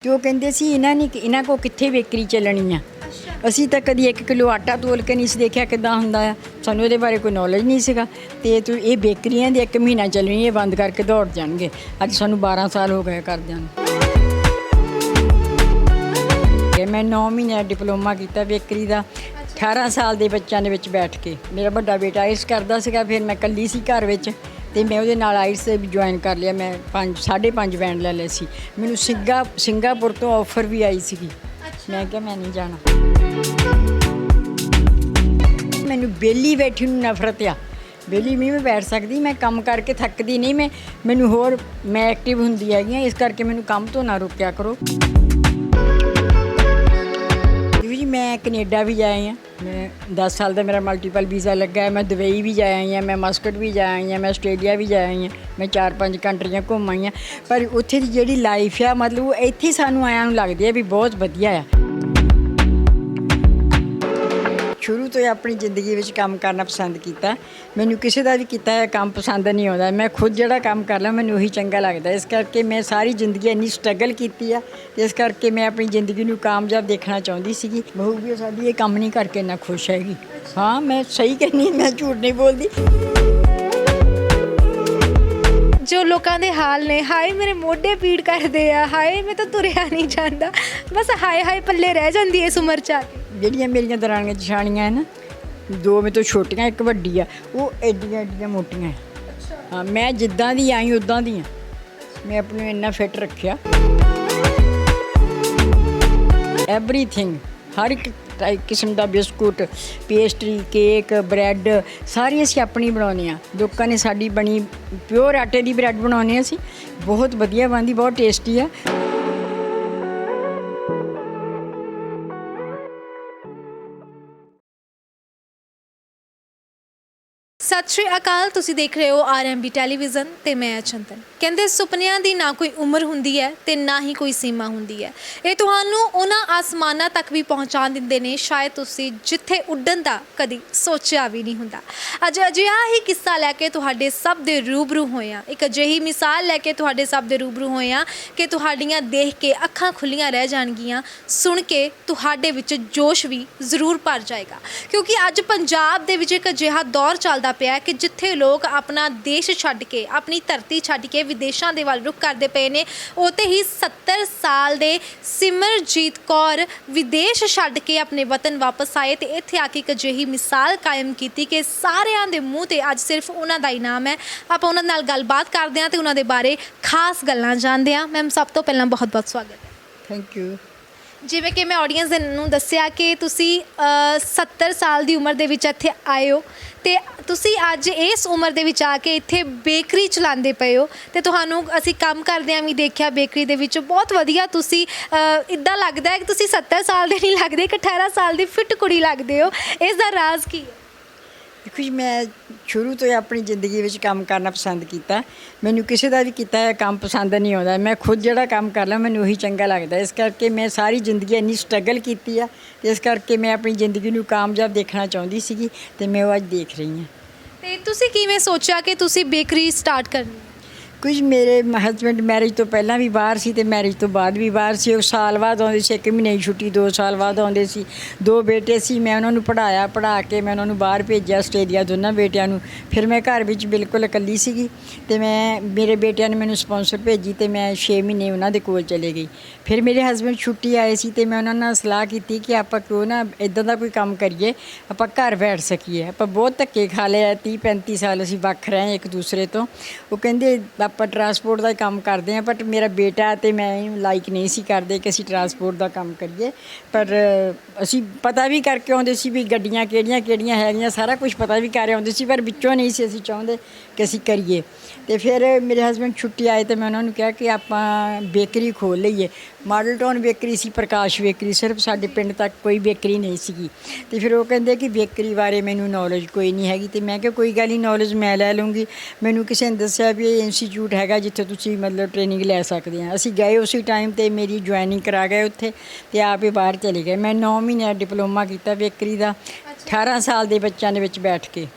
ਤੇ ਉਹ ਕਹਿੰਦੇ ਸੀ ਇਹਨਾਂ ਕੋ ਕਿੱਥੇ ਬੇਕਰੀ ਚੱਲਣੀ ਆ। ਅਸੀਂ ਤਾਂ ਕਦੀ 1 ਕਿਲੋ ਆਟਾ ਤੋਲ ਕੇ ਨਹੀਂ ਸੀ ਦੇਖਿਆ ਕਿੱਦਾਂ ਹੁੰਦਾ ਆ, ਸਾਨੂੰ ਇਹਦੇ ਬਾਰੇ ਕੋਈ ਨੌਲੇਜ ਨਹੀਂ ਸੀਗਾ। ਤੇ ਇਹ ਬੇਕਰੀਆਂ ਦੀ 1 ਮਹੀਨਾ ਚੱਲਣੀ, ਇਹ ਬੰਦ ਕਰਕੇ ਦੌੜ ਜਾਣਗੇ। ਅੱਜ ਸਾਨੂੰ 12 ਸਾਲ ਹੋ ਗਏ ਕਰਦਿਆਂ ਨੂੰ। ਮੈਂ 9 ਮਹੀਨੇ ਡਿਪਲੋਮਾ ਕੀਤਾ ਬੇਕਰੀ ਦਾ, 18 ਸਾਲ ਦੇ ਬੱਚਿਆਂ ਦੇ ਵਿੱਚ ਬੈਠ ਕੇ। ਮੇਰਾ ਵੱਡਾ ਬੇਟਾ ਆਇਲਸ ਕਰਦਾ ਸੀਗਾ, ਫਿਰ ਮੈਂ ਇਕੱਲੀ ਸੀ ਘਰ ਵਿੱਚ ਤੇ ਮੈਂ ਉਹਦੇ ਨਾਲ ਆਇਲਸ ਵੀ ਜੁਆਇਨ ਕਰ ਲਿਆ। ਮੈਂ 5.5 ਬੈਂਡ ਲੈ ਲਏ ਸੀ। ਮੈਨੂੰ ਸਿੰਗਾਪੁਰ ਤੋਂ ਆਫਰ ਵੀ ਆਈ ਸੀਗੀ। ਮੈਂ ਕਿਹਾ ਮੈਂ ਨਹੀਂ ਜਾਣਾ, ਮੈਨੂੰ ਵਿਹਲੀ ਬੈਠੀ ਨੂੰ ਨਫ਼ਰਤ ਆ। ਵਿਹਲੀ ਵੀ ਮੈਂ ਬੈਠ ਸਕਦੀ, ਮੈਂ ਕੰਮ ਕਰਕੇ ਥੱਕਦੀ ਨਹੀਂ। ਮੈਨੂੰ ਹੋਰ ਮੈਂ ਐਕਟਿਵ ਹੁੰਦੀ ਹੈਗੀ ਆ, ਇਸ ਕਰਕੇ ਮੈਨੂੰ ਕੰਮ ਤੋਂ ਨਾ ਰੋਕਿਆ ਕਰੋ। ਜੀ ਮੈਂ ਕੈਨੇਡਾ ਵੀ ਜਾਈ ਹਾਂ, ਮੈਂ 10 ਸਾਲ ਦਾ ਮੇਰਾ ਮਲਟੀਪਲ ਵੀਜ਼ਾ ਲੱਗਾ ਹੈ। ਮੈਂ ਦੁਬਈ ਵੀ ਜਾ ਆਈ ਹਾਂ, ਮੈਂ ਮਸਕਟ ਵੀ ਜਾ ਆਈ ਹਾਂ, ਮੈਂ ਆਸਟ੍ਰੇਲੀਆ ਵੀ ਜਾ ਆਈ ਹਾਂ। ਮੈਂ 4-5 ਕੰਟਰੀਆਂ ਘੁੰਮ ਆਈ ਹਾਂ। ਪਰ ਉੱਥੇ ਦੀ ਜਿਹੜੀ ਲਾਈਫ ਆ, ਮਤਲਬ ਇੱਥੇ ਸਾਨੂੰ ਆਇਆਂ ਨੂੰ ਲੱਗਦੀ ਹੈ ਵੀ ਬਹੁਤ ਵਧੀਆ ਆ। ਸ਼ੁਰੂ ਤੋਂ ਹੀ ਆਪਣੀ ਜ਼ਿੰਦਗੀ ਵਿੱਚ ਕੰਮ ਕਰਨਾ ਪਸੰਦ ਕੀਤਾ। ਮੈਨੂੰ ਕਿਸੇ ਦਾ ਵੀ ਕੀਤਾ ਹੈ ਕੰਮ ਪਸੰਦ ਨਹੀਂ ਆਉਂਦਾ। ਮੈਂ ਖੁਦ ਜਿਹੜਾ ਕੰਮ ਕਰ ਲਾਂ ਮੈਨੂੰ ਉਹੀ ਚੰਗਾ ਲੱਗਦਾ। ਇਸ ਕਰਕੇ ਮੈਂ ਸਾਰੀ ਜ਼ਿੰਦਗੀ ਇੰਨੀ ਸਟਰਗਲ ਕੀਤੀ ਆ ਅਤੇ ਇਸ ਕਰਕੇ ਮੈਂ ਆਪਣੀ ਜ਼ਿੰਦਗੀ ਨੂੰ ਕਾਮਯਾਬ ਦੇਖਣਾ ਚਾਹੁੰਦੀ ਸੀਗੀ। ਬਹੂ ਵੀ ਸਾਡੀ ਇਹ ਕੰਮ ਨਹੀਂ ਕਰਕੇ ਇੰਨਾ ਖੁਸ਼ ਹੈਗੀ। ਹਾਂ, ਮੈਂ ਸਹੀ ਕਹਿੰਦੀ, ਮੈਂ ਝੂਠ ਨਹੀਂ ਬੋਲਦੀ। ਜੋ ਲੋਕਾਂ ਦੇ ਹਾਲ ਨੇ, ਹਾਏ ਮੇਰੇ ਮੋਢੇ ਪੀੜ ਕਰਦੇ ਆ, ਹਾਏ ਮੈਂ ਤਾਂ ਤੁਰਿਆ ਨਹੀਂ ਜਾਂਦਾ, ਬਸ ਹਾਏ ਹਾਏ ਪੱਲੇ ਰਹਿ ਜਾਂਦੀ ਇਸ ਉਮਰ 'ਚ ਆ ਕੇ। ਜਿਹੜੀਆਂ ਮੇਰੀਆਂ ਦਰਾਣੀਆਂ ਜਠਾਣੀਆਂ ਹੈ ਨਾ, 2 ਮੇਰੇ ਤੋਂ ਛੋਟੀਆਂ, 1 ਵੱਡੀ ਆ, ਉਹ ਐਡੀਆਂ ਮੋਟੀਆਂ। ਹਾਂ, ਮੈਂ ਜਿੱਦਾਂ ਦੀ ਆਈ ਉੱਦਾਂ ਦੀ ਹਾਂ। ਮੈਂ ਆਪਣੇ ਨੂੰ ਇੰਨਾ ਫਿੱਟ ਰੱਖਿਆ। ਐਵਰੀਥਿੰਗ, ਹਰ ਇੱਕ ਕਿਸਮ ਦਾ ਬਿਸਕੁਟ, ਪੇਸਟਰੀ, ਕੇਕ, ਬਰੈਡ ਸਾਰੀ ਅਸੀਂ ਆਪਣੀ ਬਣਾਉਂਦੇ ਹਾਂ। ਲੋਕਾਂ ਨੇ ਸਾਡੀ ਬਣੀ ਪਿਓਰ ਆਟੇ ਦੀ ਬਰੈਡ ਬਣਾਉਂਦੇ ਹਾਂ ਅਸੀਂ, ਬਹੁਤ ਵਧੀਆ ਬਣਦੀ, ਬਹੁਤ ਟੇਸਟੀ ਆ। ਸਤਿ ਸ਼੍ਰੀ ਅਕਾਲ, ਤੁਸੀਂ ਦੇਖ ਰਹੇ ਹੋ RMB ਟੈਲੀਵਿਜ਼ਨ ਤੇ ਮੈਂ ਚੰਦਨ। ਕਹਿੰਦੇ ਸੁਪਨਿਆਂ ਦੀ ਨਾ ਕੋਈ ਉਮਰ ਹੁੰਦੀ ਹੈ ਤੇ ਨਾ ਹੀ ਕੋਈ ਸੀਮਾ ਹੁੰਦੀ ਹੈ। ਇਹ ਤੁਹਾਨੂੰ ਉਹਨਾਂ ਆਸਮਾਨਾਂ ਤੱਕ ਵੀ ਪਹੁੰਚਾ ਦਿੰਦੇ ਨੇ ਸ਼ਾਇਦ ਤੁਸੀਂ ਜਿੱਥੇ ਉੱਡਣ ਦਾ ਕਦੀ ਸੋਚਿਆ ਵੀ ਨਹੀਂ ਹੁੰਦਾ। ਅੱਜ ਅਜਿਹਾ ਹੀ ਕਿੱਸਾ ਲੈ ਕੇ ਤੁਹਾਡੇ ਸਭ ਦੇ ਰੂਬਰੂ ਹੋਏ ਹਾਂ, ਇੱਕ ਅਜਿਹੀ ਮਿਸਾਲ ਲੈ ਕੇ ਤੁਹਾਡੇ ਸਭ ਦੇ ਰੂਬਰੂ ਹੋਏ ਹਾਂ ਕਿ ਤੁਹਾਡੀਆਂ ਦੇਖ ਕੇ ਅੱਖਾਂ ਖੁੱਲੀਆਂ ਰਹਿ ਜਾਣਗੀਆਂ, ਸੁਣ ਕੇ ਤੁਹਾਡੇ ਵਿੱਚ ਜੋਸ਼ ਵੀ ਜ਼ਰੂਰ ਭਰ ਜਾਏਗਾ। ਕਿਉਂਕਿ ਅੱਜ ਪੰਜਾਬ ਦੇ ਵਿੱਚ ਇੱਕ ਅਜਿਹਾ ਦੌਰ ਚੱਲਦਾ ਪਿਆ ਕਿ ਜਿੱਥੇ ਲੋਕ ਆਪਣਾ ਦੇਸ਼ ਛੱਡ ਕੇ, ਆਪਣੀ ਧਰਤੀ ਛੱਡ ਕੇ ਵਿਦੇਸ਼ਾਂ ਦੇ ਵੱਲ ਰੁਖ ਕਰਦੇ ਪਏ ਨੇ। ਉੱਥੇ ਹੀ 70 ਸਾਲ ਦੇ ਸਿਮਰਜੀਤ ਕੌਰ ਵਿਦੇਸ਼ ਛੱਡ ਕੇ ਆਪਣੇ ਵਤਨ ਵਾਪਸ ਆਏ ਤੇ ਇੱਥੇ ਆ ਕੇ ਇੱਕ ਅਜਿਹੀ ਮਿਸਾਲ ਕਾਇਮ ਕੀਤੀ ਕਿ ਸਾਰਿਆਂ ਦੇ ਮੂੰਹ ਤੇ ਅੱਜ ਸਿਰਫ ਉਹਨਾਂ ਦਾ ਹੀ ਨਾਮ ਹੈ। ਆਪਾਂ ਉਹਨਾਂ ਨਾਲ ਗੱਲਬਾਤ ਕਰਦੇ ਹਾਂ ਤੇ ਉਹਨਾਂ ਦੇ ਬਾਰੇ ਖਾਸ ਗੱਲਾਂ ਜਾਣਦੇ ਹਾਂ। ਮੈਮ, ਸਭ ਤੋਂ ਪਹਿਲਾਂ ਬਹੁਤ ਬਹੁਤ ਸਵਾਗਤ ਹੈ। Thank you. ਜਿਵੇਂ ਕਿ ਮੈਂ ਆਡੀਅנס ਨੂੰ ਦੱਸਿਆ ਕਿ ਤੁਸੀਂ 70 ਸਾਲ ਦੀ ਉਮਰ ਦੇ ਵਿੱਚ ਇੱਥੇ ਆਏ ਹੋ ਅਤੇ ਤੁਸੀਂ ਅੱਜ ਇਸ ਉਮਰ ਦੇ ਵਿੱਚ ਆ ਕੇ ਇੱਥੇ ਬੇਕਰੀ ਚਲਾਉਂਦੇ ਪਏ ਹੋ ਅਤੇ ਤੁਹਾਨੂੰ ਅਸੀਂ ਕੰਮ ਕਰਦਿਆਂ ਵੀ ਦੇਖਿਆ ਬੇਕਰੀ ਦੇ ਵਿੱਚ। ਬਹੁਤ ਵਧੀਆ, ਤੁਸੀਂ ਇੱਦਾਂ ਲੱਗਦਾ ਹੈ ਕਿ ਤੁਸੀਂ 70 ਸਾਲ ਦੇ ਨਹੀਂ ਲੱਗਦੇ, ਇੱਕ 18 ਸਾਲ ਦੀ ਫਿੱਟ ਕੁੜੀ ਲੱਗਦੇ ਹੋ। ਇਸ ਦਾ ਰਾਜ਼ ਕੀ ਹੈ? ਦੇਖੋ ਜੀ, ਮੈਂ ਸ਼ੁਰੂ ਤੋਂ ਹੀ ਆਪਣੀ ਜ਼ਿੰਦਗੀ ਵਿੱਚ ਕੰਮ ਕਰਨਾ ਪਸੰਦ ਕੀਤਾ। ਮੈਨੂੰ ਕਿਸੇ ਦਾ ਵੀ ਕੀਤਾ ਹੈ ਕੰਮ ਪਸੰਦ ਨਹੀਂ ਆਉਂਦਾ। ਮੈਂ ਖੁਦ ਜਿਹੜਾ ਕੰਮ ਕਰ ਲਾਂ ਮੈਨੂੰ ਉਹੀ ਚੰਗਾ ਲੱਗਦਾ। ਇਸ ਕਰਕੇ ਮੈਂ ਸਾਰੀ ਜ਼ਿੰਦਗੀ ਇੰਨੀ ਸਟਰਗਲ ਕੀਤੀ ਆ ਅਤੇ ਇਸ ਕਰਕੇ ਮੈਂ ਆਪਣੀ ਜ਼ਿੰਦਗੀ ਨੂੰ ਕਾਮਯਾਬ ਦੇਖਣਾ ਚਾਹੁੰਦੀ ਸੀਗੀ ਅਤੇ ਮੈਂ ਉਹ ਅੱਜ ਦੇਖ ਰਹੀ ਹਾਂ। ਅਤੇ ਤੁਸੀਂ ਕਿਵੇਂ ਸੋਚਿਆ ਕਿ ਤੁਸੀਂ ਬੇਕਰੀ ਸਟਾਰਟ ਕਰਨੀ? ਕੁਝ ਮੇਰੇ ਹਸਬੈਂਡ ਮੈਰਿਜ ਤੋਂ ਪਹਿਲਾਂ ਵੀ ਬਾਹਰ ਸੀ ਅਤੇ ਮੈਰਿਜ ਤੋਂ ਬਾਅਦ ਵੀ ਬਾਹਰ ਸੀ। ਉਹ ਸਾਲ ਬਾਅਦ ਆਉਂਦੇ ਸੀ, 1 ਮਹੀਨੇ ਦੀ ਛੁੱਟੀ 2 ਸਾਲ ਬਾਅਦ ਆਉਂਦੇ ਸੀ। 2 ਬੇਟੇ ਸੀ, ਮੈਂ ਉਹਨਾਂ ਨੂੰ ਪੜ੍ਹਾ ਕੇ ਮੈਂ ਉਹਨਾਂ ਨੂੰ ਬਾਹਰ ਭੇਜਿਆ, ਆਸਟ੍ਰੇਲੀਆ, ਦੋਨਾਂ ਬੇਟਿਆਂ ਨੂੰ। ਫਿਰ ਮੈਂ ਘਰ ਵਿੱਚ ਬਿਲਕੁਲ ਇਕੱਲੀ ਸੀਗੀ ਅਤੇ ਮੇਰੇ ਬੇਟਿਆਂ ਨੇ ਮੈਨੂੰ ਸਪੋਂਸਰ ਭੇਜੀ ਅਤੇ ਮੈਂ 6 ਮਹੀਨੇ ਉਹਨਾਂ ਦੇ ਕੋਲ ਚਲੇ ਗਈ। ਫਿਰ ਮੇਰੇ ਹਸਬੈਂਡ ਛੁੱਟੀ ਆਏ ਸੀ ਅਤੇ ਮੈਂ ਉਹਨਾਂ ਨਾਲ ਸਲਾਹ ਕੀਤੀ ਕਿ ਆਪਾਂ ਕਿਉਂ ਨਾ ਇੱਦਾਂ ਦਾ ਕੋਈ ਕੰਮ ਕਰੀਏ, ਆਪਾਂ ਘਰ ਬੈਠ ਸਕੀਏ। ਆਪਾਂ ਬਹੁਤ ਧੱਕੇ ਖਾ ਲਏ ਆ, 30-35 ਸਾਲ ਅਸੀਂ ਵੱਖ ਰਹੇ ਇੱਕ ਦੂਸਰੇ ਤੋਂ। ਉਹ ਕਹਿੰਦੇ ਆਪਾਂ ਟਰਾਂਸਪੋਰਟ ਦਾ ਕੰਮ ਕਰਦੇ ਹਾਂ, ਬਟ ਮੇਰਾ ਬੇਟਾ ਅਤੇ ਮੈਂ ਲਾਈਕ ਨਹੀਂ ਸੀ ਕਰਦੇ ਕਿ ਅਸੀਂ ਟਰਾਂਸਪੋਰਟ ਦਾ ਕੰਮ ਕਰੀਏ। ਪਰ ਅਸੀਂ ਪਤਾ ਵੀ ਕਰਕੇ ਆਉਂਦੇ ਸੀ ਵੀ ਗੱਡੀਆਂ ਕਿਹੜੀਆਂ ਹੈਗੀਆਂ, ਸਾਰਾ ਕੁਝ ਪਤਾ ਵੀ ਕਰ ਆਉਂਦੇ ਸੀ, ਪਰ ਵਿੱਚੋਂ ਨਹੀਂ ਸੀ ਅਸੀਂ ਚਾਹੁੰਦੇ ਕਿ ਅਸੀਂ ਕਰੀਏ। ਅਤੇ ਫਿਰ ਮੇਰੇ ਹਸਬੈਂਡ ਛੁੱਟੀ ਆਏ ਅਤੇ ਮੈਂ ਉਹਨਾਂ ਨੂੰ ਕਿਹਾ ਕਿ ਆਪਾਂ ਬੇਕਰੀ ਖੋਲ੍ਹ ਲਈਏ। ਮਾਡਲ ਟਾਊਨ ਬੇਕਰੀ ਸੀ, ਪ੍ਰਕਾਸ਼ ਬੇਕਰੀ, ਸਿਰਫ ਸਾਡੇ ਪਿੰਡ ਤੱਕ ਕੋਈ ਬੇਕਰੀ ਨਹੀਂ ਸੀਗੀ। ਅਤੇ ਫਿਰ ਉਹ ਕਹਿੰਦੇ ਕਿ ਬੇਕਰੀ ਬਾਰੇ ਮੈਨੂੰ ਨੌਲੇਜ ਕੋਈ ਨਹੀਂ ਹੈਗੀ। ਅਤੇ ਮੈਂ ਕਿਹਾ ਕੋਈ ਗੱਲ ਨਹੀਂ, ਨੌਲੇਜ ਮੈਂ ਲੈ ਲੂੰਗੀ। ਮੈਨੂੰ ਕਿਸੇ ਨੇ ਦੱਸਿਆ ਵੀ ਇਹ ਇੰਸਟੀਚਿਊਟ ਹੈਗਾ ਜਿੱਥੇ ਤੁਸੀਂ ਮਤਲਬ ਟ੍ਰੇਨਿੰਗ ਲੈ ਸਕਦੇ ਹਾਂ। ਅਸੀਂ ਗਏ ਉਸੇ ਟਾਈਮ 'ਤੇ ਮੇਰੀ ਜੁਆਇਨਿੰਗ ਕਰਾ ਗਏ ਉੱਥੇ ਅਤੇ ਆਪ ਹੀ ਬਾਹਰ ਚਲੇ ਗਏ। ਮੈਂ 9 ਮਹੀਨੇ ਡਿਪਲੋਮਾ ਕੀਤਾ ਬੇਕਰੀ ਦਾ, 18 ਸਾਲ ਦੇ ਬੱਚਿਆਂ ਦੇ ਵਿੱਚ ਬੈਠ ਕੇ।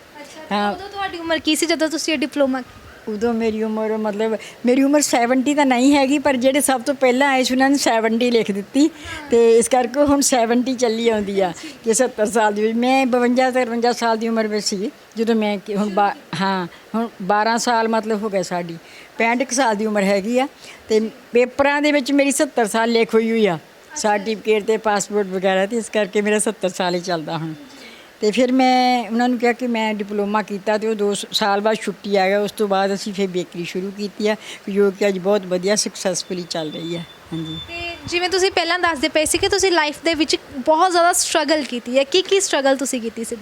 ਹਾਂ, ਉਦੋਂ ਤੁਹਾਡੀ ਉਮਰ ਕੀ ਸੀ ਜਦੋਂ ਤੁਸੀਂ ਇਹ ਡਿਪਲੋਮਾ? ਉਦੋਂ ਮੇਰੀ ਉਮਰ ਮਤਲਬ ਮੇਰੀ ਉਮਰ 70 ਤਾਂ ਨਹੀਂ ਹੈਗੀ, ਪਰ ਜਿਹੜੇ ਸਭ ਤੋਂ ਪਹਿਲਾਂ ਆਏ ਸੀ ਉਹਨਾਂ ਨੇ 70 ਲਿਖ ਦਿੱਤੀ, ਤੇ ਇਸ ਕਰਕੇ ਹੁਣ 70 ਚੱਲੀ ਆਉਂਦੀ ਆ ਕਿ 70 ਸਾਲ ਦੀ ਮੈਂ 52 ਤੇ 53 ਸਾਲ ਦੀ ਉਮਰ ਵਿੱਚ ਸੀ ਜਦੋਂ ਮੈਂ ਹਾਂ ਹੁਣ 12 ਸਾਲ ਮਤਲਬ ਹੋ ਗਏ ਸਾਡੀ 65 ਕੁ ਸਾਲ ਦੀ ਉਮਰ ਹੈਗੀ ਆ, ਤੇ ਪੇਪਰਾਂ ਦੇ ਵਿੱਚ ਮੇਰੀ 70 ਸਾਲ ਲਿਖ ਹੋਈ ਆ ਸਰਟੀਫਿਕੇਟ ਤੇ ਪਾਸਪੋਰਟ ਵਗੈਰਾ, ਤੇ ਇਸ ਕਰਕੇ ਮੇਰਾ 70 ਸਾਲ ਹੀ ਚੱਲਦਾ ਹੁਣ। ਤੇ ਫਿਰ ਮੈਂ ਉਹਨਾਂ ਨੂੰ ਕਿਹਾ ਕਿ ਮੈਂ ਡਿਪਲੋਮਾ ਕੀਤਾ, ਤੇ ਉਹ 2 ਸਾਲ ਬਾਅਦ ਛੁੱਟੀ ਆ ਗਿਆ। ਉਸ ਤੋਂ ਬਾਅਦ ਅਸੀਂ ਫਿਰ ਬੇਕਰੀ ਸ਼ੁਰੂ ਕੀਤੀ ਆ, ਜੋ ਕਿ ਅੱਜ ਬਹੁਤ ਵਧੀਆ ਸਕਸੈਸਫੁਲੀ ਚੱਲ ਰਹੀ ਹੈ। ਹਾਂਜੀ। ਤੇ ਜਿਵੇਂ ਤੁਸੀਂ ਪਹਿਲਾਂ ਦੱਸਦੇ ਪਏ ਸੀ ਕਿ ਤੁਸੀਂ ਲਾਈਫ ਦੇ ਵਿੱਚ ਬਹੁਤ ਜ਼ਿਆਦਾ ਸਟਰਗਲ ਕੀਤੀ ਹੈ, ਕੀ ਸਟਰਗਲ ਤੁਸੀਂ ਕੀਤੀ ਸੀ?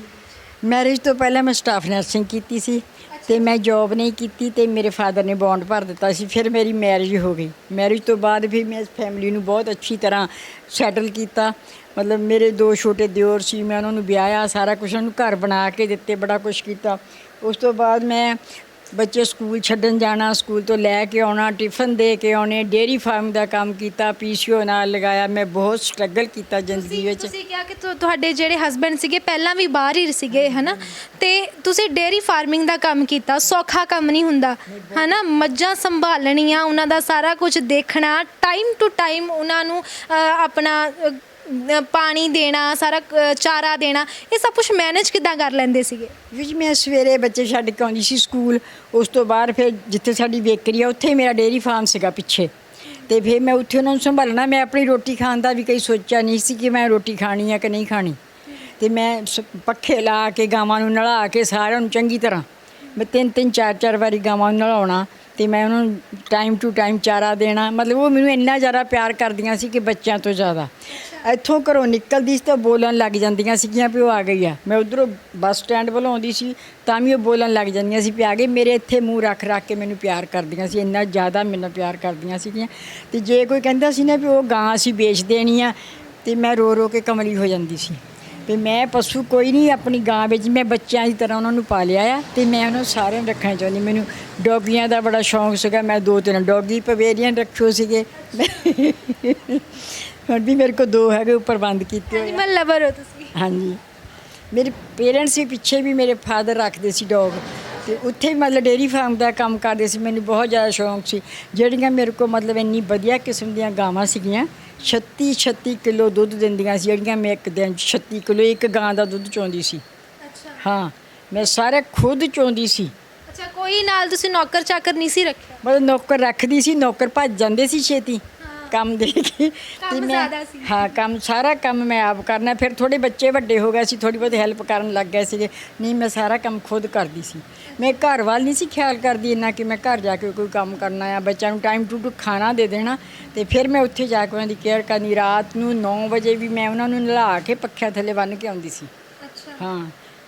ਮੈਰਿਜ ਤੋਂ ਪਹਿਲਾਂ ਮੈਂ ਸਟਾਫ ਨਰਸਿੰਗ ਕੀਤੀ ਸੀ, ਤੇ ਮੈਂ ਜੋਬ ਨਹੀਂ ਕੀਤੀ, ਤੇ ਮੇਰੇ ਫਾਦਰ ਨੇ ਬੌਂਡ ਭਰ ਦਿੱਤਾ ਸੀ। ਫਿਰ ਮੇਰੀ ਮੈਰਿਜ ਹੋ ਗਈ। ਮੈਰਿਜ ਤੋਂ ਬਾਅਦ ਵੀ ਮੈਂ ਫੈਮਿਲੀ ਨੂੰ ਬਹੁਤ ਅੱਛੀ ਤਰ੍ਹਾਂ ਸੈਟਲ ਕੀਤਾ। ਮਤਲਬ ਮੇਰੇ 2 ਛੋਟੇ ਦਿਓਰ ਸੀ, ਮੈਂ ਉਹਨਾਂ ਨੂੰ ਵਿਆਹਿਆ, ਸਾਰਾ ਕੁਛ ਉਹਨਾਂ ਨੂੰ ਘਰ ਬਣਾ ਕੇ ਦਿੱਤੇ, ਬੜਾ ਕੁਛ ਕੀਤਾ। ਉਸ ਤੋਂ ਬਾਅਦ ਮੈਂ ਬੱਚੇ ਸਕੂਲ ਛੱਡਣ ਜਾਣਾ, ਸਕੂਲ ਤੋਂ ਲੈ ਕੇ ਆਉਣਾ, ਟਿਫਨ ਦੇ ਕੇ ਆਉਣੇ, ਡੇਅਰੀ ਫਾਰਮ ਦਾ ਕੰਮ ਕੀਤਾ, PCO ਨਾਲ ਲਗਾਇਆ। ਮੈਂ ਬਹੁਤ ਸਟਰਗਲ ਕੀਤਾ ਜ਼ਿੰਦਗੀ ਵਿੱਚ। ਤੁਸੀਂ ਕਿਹਾ ਕਿ ਤੁਹਾਡੇ ਜਿਹੜੇ ਹਸਬੈਂਡ ਸੀਗੇ ਪਹਿਲਾਂ ਵੀ ਬਾਹਰ ਹੀ ਸੀਗੇ, ਹੈ ਨਾ, ਤੇ ਤੁਸੀਂ ਡੇਅਰੀ ਫਾਰਮਿੰਗ ਦਾ ਕੰਮ ਕੀਤਾ। ਸੌਖਾ ਕੰਮ ਨਹੀਂ ਹੁੰਦਾ, ਹੈ ਨਾ, ਮੱਝਾਂ ਸੰਭਾਲਣੀਆਂ, ਉਹਨਾਂ ਦਾ ਸਾਰਾ ਕੁਝ ਦੇਖਣਾ, ਟਾਈਮ ਟੂ ਟਾਈਮ ਉਹਨਾਂ ਨੂੰ ਆਪਣਾ ਪਾਣੀ ਦੇਣਾ, ਸਾਰਾ ਚਾਰਾ ਦੇਣਾ, ਇਹ ਸਭ ਕੁਝ ਮੈਨੇਜ ਕਿੱਦਾਂ ਕਰ ਲੈਂਦੇ ਸੀਗੇ? ਵਿੱਚ ਮੈਂ ਸਵੇਰੇ ਬੱਚੇ ਛੱਡ ਕੇ ਆਉਂਦੀ ਸੀ ਸਕੂਲ। ਉਸ ਤੋਂ ਬਾਅਦ ਫਿਰ ਜਿੱਥੇ ਸਾਡੀ ਬੇਕਰੀ ਆ ਉੱਥੇ ਮੇਰਾ ਡੇਅਰੀ ਫਾਰਮ ਸੀਗਾ ਪਿੱਛੇ, ਤੇ ਫਿਰ ਮੈਂ ਉੱਥੇ ਉਹਨਾਂ ਨੂੰ ਸੰਭਾਲਣਾ। ਮੈਂ ਆਪਣੀ ਰੋਟੀ ਖਾਣ ਦਾ ਵੀ ਕਈ ਸੋਚਿਆ ਨਹੀਂ ਸੀ ਕਿ ਮੈਂ ਰੋਟੀ ਖਾਣੀ ਆ ਕਿ ਨਹੀਂ ਖਾਣੀ, ਤੇ ਮੈਂ ਪੱਖੇ ਲਾ ਕੇ ਗਾਵਾਂ ਨੂੰ ਨਲਾ ਕੇ ਸਾਰਿਆਂ ਨੂੰ ਚੰਗੀ ਤਰ੍ਹਾਂ ਮੈਂ 3-3 4-4 ਵਾਰੀ ਗਾਵਾਂ ਨੂੰ ਨਲਾਉਣਾ, ਤੇ ਮੈਂ ਉਹਨਾਂ ਨੂੰ ਟਾਈਮ ਟੂ ਟਾਈਮ ਚਾਰਾ ਦੇਣਾ। ਮਤਲਬ ਉਹ ਮੈਨੂੰ ਇੰਨਾ ਜ਼ਿਆਦਾ ਪਿਆਰ ਕਰਦੀਆਂ ਸੀ ਕਿ ਬੱਚਿਆਂ ਤੋਂ ਜ਼ਿਆਦਾ। ਇੱਥੋਂ ਘਰੋਂ ਨਿਕਲਦੀ ਸੀ ਤਾਂ ਬੋਲਣ ਲੱਗ ਜਾਂਦੀਆਂ ਸੀਗੀਆਂ ਵੀ ਉਹ ਆ ਗਈ ਆ। ਮੈਂ ਉੱਧਰੋਂ ਬੱਸ ਸਟੈਂਡ ਵੱਲੋਂ ਆਉਂਦੀ ਸੀ ਤਾਂ ਵੀ ਉਹ ਬੋਲਣ ਲੱਗ ਜਾਂਦੀਆਂ ਸੀ ਵੀ ਆ ਗਏ। ਮੇਰੇ ਇੱਥੇ ਮੂੰਹ ਰੱਖ ਕੇ ਮੈਨੂੰ ਪਿਆਰ ਕਰਦੀਆਂ ਸੀ, ਇੰਨਾ ਜ਼ਿਆਦਾ ਮੈਨੂੰ ਪਿਆਰ ਕਰਦੀਆਂ ਸੀਗੀਆਂ। ਤੇ ਜੇ ਕੋਈ ਕਹਿੰਦਾ ਸੀ ਨਾ ਵੀ ਉਹ ਗਾਂ ਅਸੀਂ ਵੇਚ ਦੇਣੀ ਆ, ਤੇ ਮੈਂ ਰੋ ਕੇ ਕਮਲੀ ਹੋ ਜਾਂਦੀ ਸੀ ਵੀ ਮੈਂ ਪਸ਼ੂ ਕੋਈ ਨਹੀਂ, ਆਪਣੀ ਗਾਂ ਵਿੱਚ ਮੈਂ ਬੱਚਿਆਂ ਦੀ ਤਰ੍ਹਾਂ ਉਹਨਾਂ ਨੂੰ ਪਾਲਿਆ ਆ, ਤੇ ਮੈਂ ਉਹਨਾਂ ਸਾਰਿਆਂ ਨੂੰ ਰੱਖਣਾ ਚਾਹੁੰਦੀ। ਮੈਨੂੰ ਡੌਗੀਆਂ ਦਾ ਬੜਾ ਸ਼ੌਂਕ ਸੀਗਾ। ਮੈਂ 2-3 ਡੌਗੀ ਪਵੇਰੀਅਨ ਰੱਖੇ ਸੀਗੇ। ਹੁਣ ਵੀ ਮੇਰੇ ਕੋਲ 2 ਹੈਗੇ, ਉੱਪਰ ਬੰਦ ਕੀਤੇ ਹੋਏ। ਐਨੀਮਲ ਲਵਰ ਹੋ ਤੁਸੀਂ? ਹਾਂਜੀ। ਮੇਰੇ ਪੇਰੈਂਟਸ ਵੀ ਪਿੱਛੇ ਵੀ ਮੇਰੇ ਫਾਦਰ ਰੱਖਦੇ ਸੀ ਡੌਗ, ਤੇ ਉੱਥੇ ਵੀ ਮਤਲਬ ਡੇਅਰੀ ਫਾਰਮ ਦਾ ਕੰਮ ਕਰਦੇ ਸੀ। ਮੈਨੂੰ ਬਹੁਤ ਜ਼ਿਆਦਾ ਸ਼ੌਂਕ ਸੀ। ਜਿਹੜੀਆਂ ਮੇਰੇ ਕੋਲ ਮਤਲਬ ਇੰਨੀ ਵਧੀਆ ਕਿਸਮ ਦੀਆਂ ਗਾਵਾਂ ਸੀਗੀਆਂ, 36 ਕਿਲੋ ਦੁੱਧ ਦਿੰਦੀਆਂ ਸੀ ਜਿਹੜੀਆਂ। ਮੈਂ ਇੱਕ ਦਿਨ 36 ਕਿਲੋ ਇੱਕ ਗਾਂ ਦਾ ਦੁੱਧ ਚੋਂਦੀ ਸੀ। ਅੱਛਾ। ਹਾਂ, ਮੈਂ ਸਾਰਾ ਖੁਦ ਚੋਂਦੀ ਸੀ। ਅੱਛਾ, ਕੋਈ ਨਾਲ ਤੁਸੀਂ ਨੌਕਰ ਚਾਕਰ ਨਹੀਂ ਸੀ ਰੱਖਿਆ? ਮਤਲਬ ਨੌਕਰ ਰੱਖਦੀ ਸੀ, ਨੌਕਰ ਭੱਜ ਜਾਂਦੇ ਸੀ ਛੇਤੀ ਕੰਮ ਦੇ ਕੇ। ਕੰਮ ਜ਼ਿਆਦਾ ਸੀ। ਹਾਂ, ਕੰਮ ਸਾਰਾ ਕੰਮ ਮੈਂ ਆਪ ਕਰਨਾ। ਫਿਰ ਥੋੜ੍ਹੇ ਬੱਚੇ ਵੱਡੇ ਹੋ ਗਏ ਸੀ, ਥੋੜ੍ਹੀ ਬਹੁਤ ਹੈਲਪ ਕਰਨ ਲੱਗ ਗਏ ਸੀਗੇ। ਨਹੀਂ, ਮੈਂ ਸਾਰਾ ਕੰਮ ਖੁਦ ਕਰਦੀ ਸੀ। ਮੈਂ ਘਰ ਵੱਲ ਨਹੀਂ ਸੀ ਖਿਆਲ ਕਰਦੀ ਇੰਨਾ ਕਿ ਮੈਂ ਘਰ ਜਾ ਕੇ ਕੋਈ ਕੰਮ ਕਰਨਾ ਆ। ਬੱਚਿਆਂ ਨੂੰ ਟਾਈਮ ਟੂ ਖਾਣਾ ਦੇ ਦੇਣਾ, ਤੇ ਫਿਰ ਮੈਂ ਉੱਥੇ ਜਾ ਕੇ ਉਹਨਾਂ ਦੀ ਕੇਅਰ ਕਰਨੀ। ਰਾਤ ਨੂੰ 9 ਵਜੇ ਵੀ ਮੈਂ ਉਹਨਾਂ ਨੂੰ ਨਲਾ ਕੇ ਪੱਖਿਆਂ ਥੱਲੇ ਬੰਨ੍ਹ ਕੇ ਆਉਂਦੀ ਸੀ। ਅੱਛਾ। ਹਾਂ,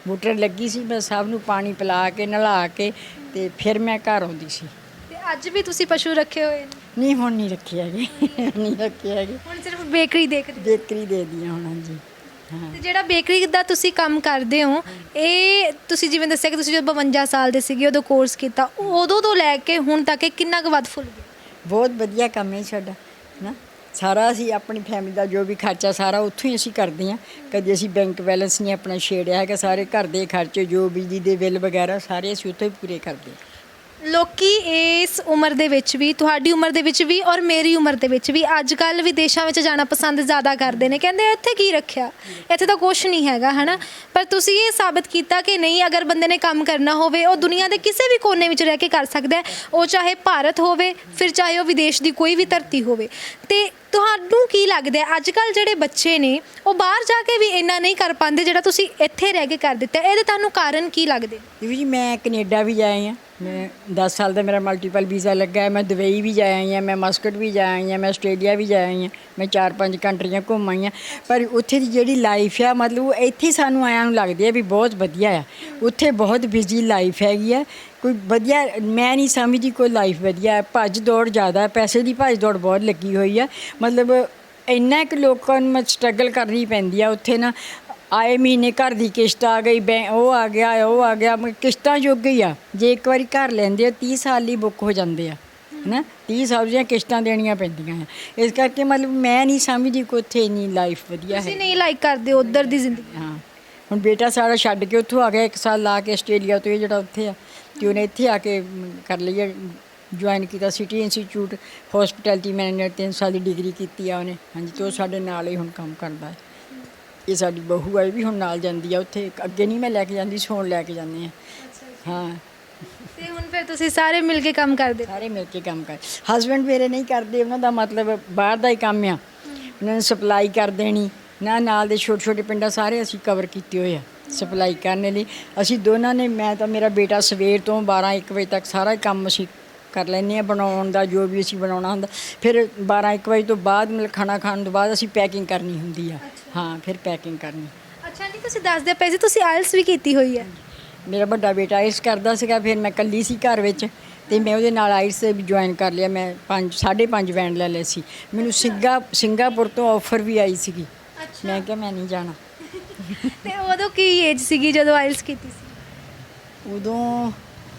ਮੋਟਰ ਲੱਗੀ ਸੀ, ਮੈਂ ਸਭ ਨੂੰ ਪਾਣੀ ਪਿਲਾ ਕੇ ਨਲਾ ਕੇ, ਤੇ ਫਿਰ ਮੈਂ ਘਰ ਆਉਂਦੀ ਸੀ। ਤੇ ਅੱਜ ਵੀ ਤੁਸੀਂ ਪਸ਼ੂ ਰੱਖੇ ਹੋਏ ਨੇ? ਨਹੀਂ, ਹੁਣ ਨਹੀਂ ਰੱਖੇ ਹੈਗੇ। ਨਹੀਂ ਰੱਖੇ ਹੈਗੇ, ਹੁਣ ਸਿਰਫ ਬੇਕਰੀ ਦੇਖਦੇ? ਬੇਕਰੀ ਦੇ ਦੀਆਂ ਹੁਣ। ਹਾਂਜੀ। ਹਾਂ। ਤੇ ਜਿਹੜਾ ਬੇਕਰੀ ਦਾ ਤੁਸੀਂ ਕੰਮ ਕਰਦੇ ਹੋ, ਇਹ ਤੁਸੀਂ ਜਿਵੇਂ ਦੱਸਿਆ ਕਿ ਤੁਸੀਂ ਜਦੋਂ 52 ਸਾਲ ਦੇ ਸੀਗੇ ਉਦੋਂ ਕੋਰਸ ਕੀਤਾ, ਉਦੋਂ ਤੋਂ ਲੈ ਕੇ ਹੁਣ ਤੱਕ ਇਹ ਕਿੰਨਾ ਕੁ ਵੱਧ ਫੁੱਲ ਗਿਆ? ਬਹੁਤ ਵਧੀਆ ਕੰਮ ਹੈ ਸਾਡਾ ਨਾ। ਸਾਰਾ ਅਸੀਂ ਆਪਣੀ ਫੈਮਿਲੀ ਦਾ ਜੋ ਵੀ ਖਰਚਾ ਸਾਰਾ ਉੱਥੋਂ ਹੀ ਅਸੀਂ ਕਰਦੇ ਹਾਂ। ਕਦੇ ਅਸੀਂ ਬੈਂਕ ਬੈਲੈਂਸ ਨਹੀਂ ਆਪਣਾ ਛੇੜਿਆ ਹੈਗਾ। ਸਾਰੇ ਘਰ ਦੇ ਖਰਚੇ, ਜੋ ਬਿਜਲੀ ਦੇ ਬਿੱਲ ਵਗੈਰਾ, ਸਾਰੇ ਅਸੀਂ ਉੱਥੋਂ ਹੀ ਪੂਰੇ ਕਰਦੇ ਹਾਂ। ਲੋਕੀ ਇਸ ਉਮਰ ਦੇ ਵਿੱਚ ਵੀ, ਤੁਹਾਡੀ ਉਮਰ ਦੇ ਵਿੱਚ ਵੀ ਔਰ ਮੇਰੀ ਉਮਰ ਦੇ ਵਿੱਚ ਵੀ ਅੱਜ ਕੱਲ੍ਹ ਵਿਦੇਸ਼ਾਂ ਵਿੱਚ ਜਾਣਾ ਪਸੰਦ ਜ਼ਿਆਦਾ ਕਰਦੇ ਨੇ। ਕਹਿੰਦੇ ਇੱਥੇ ਕੀ ਰੱਖਿਆ, ਇੱਥੇ ਤਾਂ ਕੁਛ ਨਹੀਂ ਹੈਗਾ, ਹੈ ਨਾ। ਪਰ ਤੁਸੀਂ ਇਹ ਸਾਬਿਤ ਕੀਤਾ ਕਿ ਨਹੀਂ, ਅਗਰ ਬੰਦੇ ਨੇ ਕੰਮ ਕਰਨਾ ਹੋਵੇ ਉਹ ਦੁਨੀਆ ਦੇ ਕਿਸੇ ਵੀ ਕੋਨੇ ਵਿੱਚ ਰਹਿ ਕੇ ਕਰ ਸਕਦਾ ਹੈ। ਉਹ ਚਾਹੇ ਭਾਰਤ ਹੋਵੇ, ਫਿਰ ਚਾਹੇ ਉਹ ਵਿਦੇਸ਼ ਦੀ ਕੋਈ ਵੀ ਧਰਤੀ ਹੋਵੇ। ਤੇ ਤੁਹਾਨੂੰ ਕੀ ਲੱਗਦਾ ਹੈ ਅੱਜ ਕੱਲ੍ਹ ਜਿਹੜੇ ਬੱਚੇ ਨੇ ਉਹ ਬਾਹਰ ਜਾ ਕੇ ਵੀ ਇੰਨਾ ਨਹੀਂ ਕਰ ਪਾਉਂਦੇ ਜਿਹੜਾ ਤੁਸੀਂ ਇੱਥੇ ਰਹਿ ਕੇ ਕਰ ਦਿੱਤਾ? ਇਹਦੇ ਤੁਹਾਨੂੰ ਕਾਰਨ ਕੀ ਲੱਗਦੇ? ਜੀ ਮੈਂ ਕੈਨੇਡਾ ਵੀ ਜਾਈ ਹਾਂ। ਮੈਂ 10 ਸਾਲ ਦਾ ਮੇਰਾ ਮਲਟੀਪਲ ਵੀਜ਼ਾ ਲੱਗਾ ਹੈ। ਮੈਂ ਦੁਬਈ ਵੀ ਜਾ ਆਈ ਹਾਂ, ਮੈਂ ਮਸਕਟ ਵੀ ਜਾ ਆਈ ਹਾਂ, ਮੈਂ ਆਸਟ੍ਰੇਲੀਆ ਵੀ ਜਾ ਆਈ ਹਾਂ। ਮੈਂ 4-5 ਕੰਟਰੀਆਂ ਘੁੰਮ ਆਈ ਹਾਂ। ਪਰ ਉੱਥੇ ਦੀ ਜਿਹੜੀ ਲਾਈਫ ਆ, ਮਤਲਬ ਇੱਥੇ ਸਾਨੂੰ ਆਇਆਂ ਨੂੰ ਲੱਗਦੀ ਹੈ ਵੀ ਬਹੁਤ ਵਧੀਆ ਆ। ਉੱਥੇ ਬਹੁਤ ਬਿਜ਼ੀ ਲਾਈਫ ਹੈਗੀ ਆ। ਕੋਈ ਵਧੀਆ ਮੈਂ ਨਹੀਂ ਸਮਝਦੀ ਕੋਈ ਲਾਈਫ ਵਧੀਆ ਹੈ। ਭੱਜ ਦੌੜ ਜ਼ਿਆਦਾ, ਪੈਸੇ ਦੀ ਭੱਜ ਦੌੜ ਬਹੁਤ ਲੱਗੀ ਹੋਈ ਆ। ਮਤਲਬ ਇੰਨਾ ਕੁ ਲੋਕਾਂ ਨੂੰ ਸਟਰਗਲ ਕਰਨੀ ਪੈਂਦੀ ਆ ਉੱਥੇ ਨਾ। ਆਏ ਮਹੀਨੇ ਘਰ ਦੀ ਕਿਸ਼ਤ ਆ ਗਈ, ਉਹ ਆ ਗਿਆ, ਉਹ ਆ ਗਿਆ। ਕਿਸ਼ਤਾਂ ਜੋਗੇ ਹੀ ਆ। ਜੇ ਇੱਕ ਵਾਰੀ ਘਰ ਲੈਂਦੇ ਆ 30 ਸਾਲ ਲਈ ਬੁੱਕ ਹੋ ਜਾਂਦੇ ਆ, ਹੈ ਨਾ। 30 ਸਾਲ ਦੀਆਂ ਕਿਸ਼ਤਾਂ ਦੇਣੀਆਂ ਪੈਂਦੀਆਂ ਆ। ਇਸ ਕਰਕੇ ਮਤਲਬ ਮੈਂ ਨਹੀਂ ਸਮਝਦੀ ਕਿ ਉੱਥੇ ਇੰਨੀ ਲਾਈਫ ਵਧੀਆ ਹੈ। ਤੁਸੀਂ ਨਹੀਂ ਲਾਈਕ ਕਰਦੇ ਉੱਧਰ ਦੀ ਜ਼ਿੰਦਗੀ? ਹਾਂ, ਹੁਣ ਬੇਟਾ ਸਾਡਾ ਛੱਡ ਕੇ ਉੱਥੋਂ ਆ ਗਿਆ 1 ਸਾਲ ਲਾ ਕੇ ਆਸਟ੍ਰੇਲੀਆ ਤੋਂ, ਇਹ ਜਿਹੜਾ ਉੱਥੇ ਆ। ਤੇ ਉਹਨੇ ਇੱਥੇ ਆ ਕੇ ਕਰ ਲਈ ਹੈ, ਜੁਆਇਨ ਕੀਤਾ ਸਿਟੀ ਇੰਸਟੀਚਿਊਟ ਹੌਸਪਿਟੈਲਿਟੀ ਮੈਨੇਜਰ 3 ਸਾਲ ਦੀ ਡਿਗਰੀ ਕੀਤੀ ਆ ਉਹਨੇ। ਹਾਂਜੀ, ਤੇ ਉਹ ਸਾਡੇ ਨਾਲ ਹੀ ਹੁਣ ਕੰਮ ਕਰਦਾ ਹੈ। ਇਹ ਸਾਡੀ ਬਹੂ ਆ, ਇਹ ਵੀ ਹੁਣ ਨਾਲ ਜਾਂਦੀ ਆ ਉੱਥੇ। ਅੱਗੇ ਨਹੀਂ ਮੈਂ ਲੈ ਕੇ ਜਾਂਦੀ ਸੀ, ਹੁਣ ਲੈ ਕੇ ਜਾਂਦੀ ਹਾਂ। ਹਾਂ, ਤੇ ਹੁਣ ਫਿਰ ਤੁਸੀਂ ਸਾਰੇ ਮਿਲ ਕੇ ਕੰਮ ਕਰਦੇ? ਸਾਰੇ ਮਿਲ ਕੇ ਕੰਮ ਕਰ। ਹਸਬੈਂਡ ਮੇਰੇ ਨਹੀਂ ਕਰਦੇ, ਉਹਨਾਂ ਦਾ ਮਤਲਬ ਬਾਹਰ ਦਾ ਹੀ ਕੰਮ ਆ। ਉਹਨਾਂ ਨੇ ਸਪਲਾਈ ਕਰ ਦੇਣੀ ਨਾ, ਨਾਲ ਦੇ ਛੋਟੇ ਛੋਟੇ ਪਿੰਡਾਂ ਸਾਰੇ ਅਸੀਂ ਕਵਰ ਕੀਤੇ ਹੋਏ ਆ ਸਪਲਾਈ ਕਰਨ ਲਈ। ਅਸੀਂ ਦੋਨਾਂ ਨੇ, ਮੈਂ ਤਾਂ ਮੇਰਾ ਬੇਟਾ ਸਵੇਰ ਤੋਂ 12-1 ਵਜੇ ਤੱਕ ਸਾਰਾ ਕੰਮ ਅਸੀਂ ਕਰ ਲੈਂਦੇ ਹਾਂ, ਬਣਾਉਣ ਦਾ ਜੋ ਵੀ ਅਸੀਂ ਬਣਾਉਣਾ ਹੁੰਦਾ। ਫਿਰ 12-1 ਵਜੇ ਤੋਂ ਬਾਅਦ ਮਤਲਬ ਖਾਣਾ ਖਾਣ ਤੋਂ ਬਾਅਦ ਅਸੀਂ ਪੈਕਿੰਗ ਕਰਨੀ ਹੁੰਦੀ ਆ। ਹਾਂ, ਫਿਰ ਪੈਕਿੰਗ ਕਰਨੀ। ਅੱਛਾ ਨਹੀਂ, ਤੁਸੀਂ ਦੱਸਦੇ ਪਏ ਸੀ ਤੁਸੀਂ ਆਇਲਸ ਵੀ ਕੀਤੀ ਹੋਈ ਹੈ। ਮੇਰਾ ਵੱਡਾ ਬੇਟਾ ਆਇਲਸ ਕਰਦਾ ਸੀਗਾ, ਫਿਰ ਮੈਂ ਇਕੱਲੀ ਸੀ ਘਰ ਵਿੱਚ ਤੇ ਮੈਂ ਉਹਦੇ ਨਾਲ ਆਇਲਸ ਵੀ ਜੁਆਇਨ ਕਰ ਲਿਆ। ਮੈਂ 5.5 ਬੈਂਡ ਲੈ ਲਏ ਸੀ। ਮੈਨੂੰ ਸਿੰਗਾਪੁਰ ਤੋਂ ਆਫਰ ਵੀ ਆਈ ਸੀਗੀ। ਮੈਂ ਕਿਹਾ ਮੈਂ ਨਹੀਂ ਜਾਣਾ। ਤੇ ਉਦੋਂ ਕੀ ਏਜ ਸੀਗੀ ਜਦੋਂ ਆਇਲਸ ਕੀਤੀ ਸੀ? ਉਦੋਂ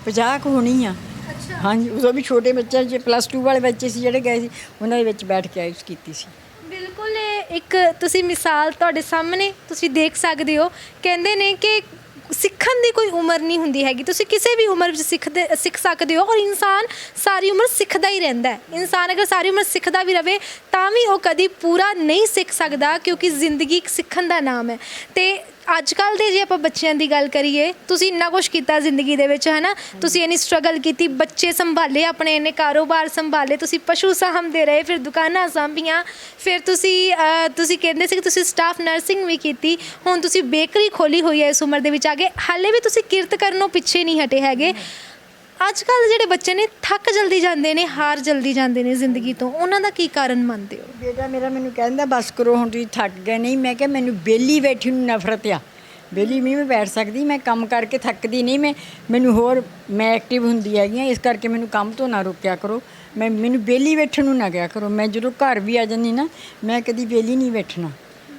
50 ਕੁ ਹੋਣੀ ਆ। ਅੱਛਾ। ਹਾਂਜੀ, ਉਦੋਂ ਵੀ ਛੋਟੇ ਬੱਚੇ ਜੇ +2 ਵਾਲੇ ਬੱਚੇ ਸੀ ਜਿਹੜੇ ਗਏ ਸੀ, ਉਹਨਾਂ ਦੇ ਵਿੱਚ ਬੈਠ ਕੇ ਆਇਲਸ ਕੀਤੀ ਸੀ। ਬਿਲਕੁਲ, ਇਹ ਇੱਕ ਤੁਸੀਂ ਮਿਸਾਲ ਤੁਹਾਡੇ ਸਾਹਮਣੇ ਤੁਸੀਂ ਦੇਖ ਸਕਦੇ ਹੋ। ਕਹਿੰਦੇ ਨੇ ਕਿ ਸਿੱਖਣ ਦੀ ਕੋਈ ਉਮਰ ਨਹੀਂ ਹੁੰਦੀ ਹੈਗੀ, ਤੁਸੀਂ ਕਿਸੇ ਵੀ ਉਮਰ ਵਿੱਚ ਸਿੱਖ ਸਕਦੇ ਹੋ। ਔਰ ਇਨਸਾਨ ਸਾਰੀ ਉਮਰ ਸਿੱਖਦਾ ਹੀ ਰਹਿੰਦਾ ਹੈ। ਇਨਸਾਨ ਅਗਰ ਸਾਰੀ ਉਮਰ ਸਿੱਖਦਾ ਵੀ ਰਹੇ ਤਾਂ ਵੀ ਉਹ ਕਦੀ ਪੂਰਾ ਨਹੀਂ ਸਿੱਖ ਸਕਦਾ, ਕਿਉਂਕਿ ਜ਼ਿੰਦਗੀ ਇੱਕ ਸਿੱਖਣ ਦਾ ਨਾਮ ਹੈ। ਤੇ ਅੱਜ ਕੱਲ੍ਹ ਦੇ ਜੇ ਆਪਾਂ ਬੱਚਿਆਂ ਦੀ ਗੱਲ ਕਰੀਏ, ਤੁਸੀਂ ਇੰਨਾ ਕੁਛ ਕੀਤਾ ਜ਼ਿੰਦਗੀ ਦੇ ਵਿੱਚ, ਹੈ ਨਾ। ਤੁਸੀਂ ਇੰਨੀ ਸਟਰਗਲ ਕੀਤੀ, ਬੱਚੇ ਸੰਭਾਲੇ ਆਪਣੇ, ਇੰਨੇ ਕਾਰੋਬਾਰ ਸੰਭਾਲੇ, ਤੁਸੀਂ ਪਸ਼ੂ ਸਾਂਭਦੇ ਰਹੇ, ਫਿਰ ਦੁਕਾਨਾਂ ਸਾਂਭੀਆਂ, ਫਿਰ ਤੁਸੀਂ ਕਹਿੰਦੇ ਸੀ ਕਿ ਤੁਸੀਂ ਸਟਾਫ ਨਰਸਿੰਗ ਵੀ ਕੀਤੀ, ਹੁਣ ਤੁਸੀਂ ਬੇਕਰੀ ਖੋਲੀ ਹੋਈ ਹੈ ਇਸ ਉਮਰ ਦੇ ਵਿੱਚ ਆ ਕੇ। ਹਾਲੇ ਵੀ ਤੁਸੀਂ ਕਿਰਤ ਕਰਨੋਂ ਪਿੱਛੇ ਨਹੀਂ ਹਟੇ ਹੈਗੇ। ਅੱਜ ਕੱਲ੍ਹ ਜਿਹੜੇ ਬੱਚੇ ਨੇ ਥੱਕ ਜਲਦੀ ਜਾਂਦੇ ਨੇ, ਹਾਰ ਜਲਦੀ ਜਾਂਦੇ ਨੇ ਜ਼ਿੰਦਗੀ ਤੋਂ, ਉਹਨਾਂ ਦਾ ਕੀ ਕਾਰਨ ਮੰਨਦੇ ਹੋ? ਬੇਟਾ ਮੇਰਾ ਮੈਨੂੰ ਕਹਿੰਦਾ ਬਸ ਕਰੋ ਹੁਣ, ਤੁਸੀਂ ਥੱਕ ਗਏ। ਨਹੀਂ, ਮੈਂ ਕਿਹਾ ਮੈਨੂੰ ਵਿਹਲੀ ਬੈਠੀ ਨੂੰ ਨਫ਼ਰਤ ਆ। ਵਿਹਲੀ ਵੀ ਮੈਂ ਬੈਠ ਸਕਦੀ, ਮੈਂ ਕੰਮ ਕਰਕੇ ਥੱਕਦੀ ਨਹੀਂ। ਮੈਨੂੰ ਹੋਰ ਮੈਂ ਐਕਟਿਵ ਹੁੰਦੀ ਹੈਗੀ ਆ, ਇਸ ਕਰਕੇ ਮੈਨੂੰ ਕੰਮ ਤੋਂ ਨਾ ਰੋਕਿਆ ਕਰੋ। ਮੈਨੂੰ ਵਿਹਲੀ ਬੈਠਣ ਨੂੰ ਨਾ ਕਿਹਾ ਕਰੋ। ਮੈਂ ਜਦੋਂ ਘਰ ਵੀ ਆ ਜਾਂਦੀ ਨਾ, ਮੈਂ ਕਦੀ ਵਿਹਲੀ ਨਹੀਂ ਬੈਠਣਾ।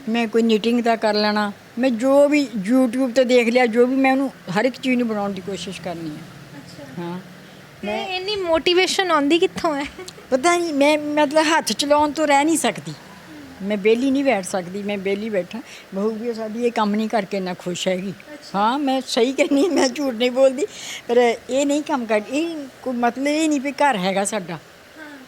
ਮੈਂ ਕੋਈ ਨੀਟਿੰਗ ਦਾ ਕਰ ਲੈਣਾ, ਮੈਂ ਜੋ ਵੀ YouTube 'ਤੇ ਦੇਖ ਲਿਆ, ਜੋ ਵੀ ਮੈਂ ਉਹਨੂੰ ਹਰ ਇੱਕ ਚੀਜ਼ ਨੂੰ ਬਣਾਉਣ ਦੀ ਕੋਸ਼ਿਸ਼ ਕਰਨੀ ਹੈ। ਹਾਂ, ਤੇ ਇੰਨੀ ਮੋਟੀਵੇਸ਼ਨ ਆਉਂਦੀ ਕਿੱਥੋਂ ਹੈ? ਪਤਾ ਨਹੀਂ, ਮੈਂ ਮਤਲਬ ਹੱਥ ਚਲਾਉਣ ਤੋਂ ਰਹਿ ਨਹੀਂ ਸਕਦੀ। ਮੈਂ ਵਿਹਲੀ ਨਹੀਂ ਬੈਠ ਸਕਦੀ। ਮੈਂ ਵਿਹਲੀ ਬੈਠਾਂ, ਬਹੂ ਵੀ ਸਾਡੀ ਇਹ ਕੰਮ ਨਹੀਂ ਕਰਕੇ ਇੰਨਾ ਖੁਸ਼ ਹੈਗੀ। ਹਾਂ, ਮੈਂ ਸਹੀ ਕਹਿੰਦੀ, ਮੈਂ ਝੂਠ ਨਹੀਂ ਬੋਲਦੀ। ਪਰ ਇਹ ਨਹੀਂ ਕੰਮ ਕਰ, ਇਹ ਕੋਈ ਮਤਲਬ ਇਹ ਨਹੀਂ ਵੀ ਘਰ ਹੈਗਾ ਸਾਡਾ।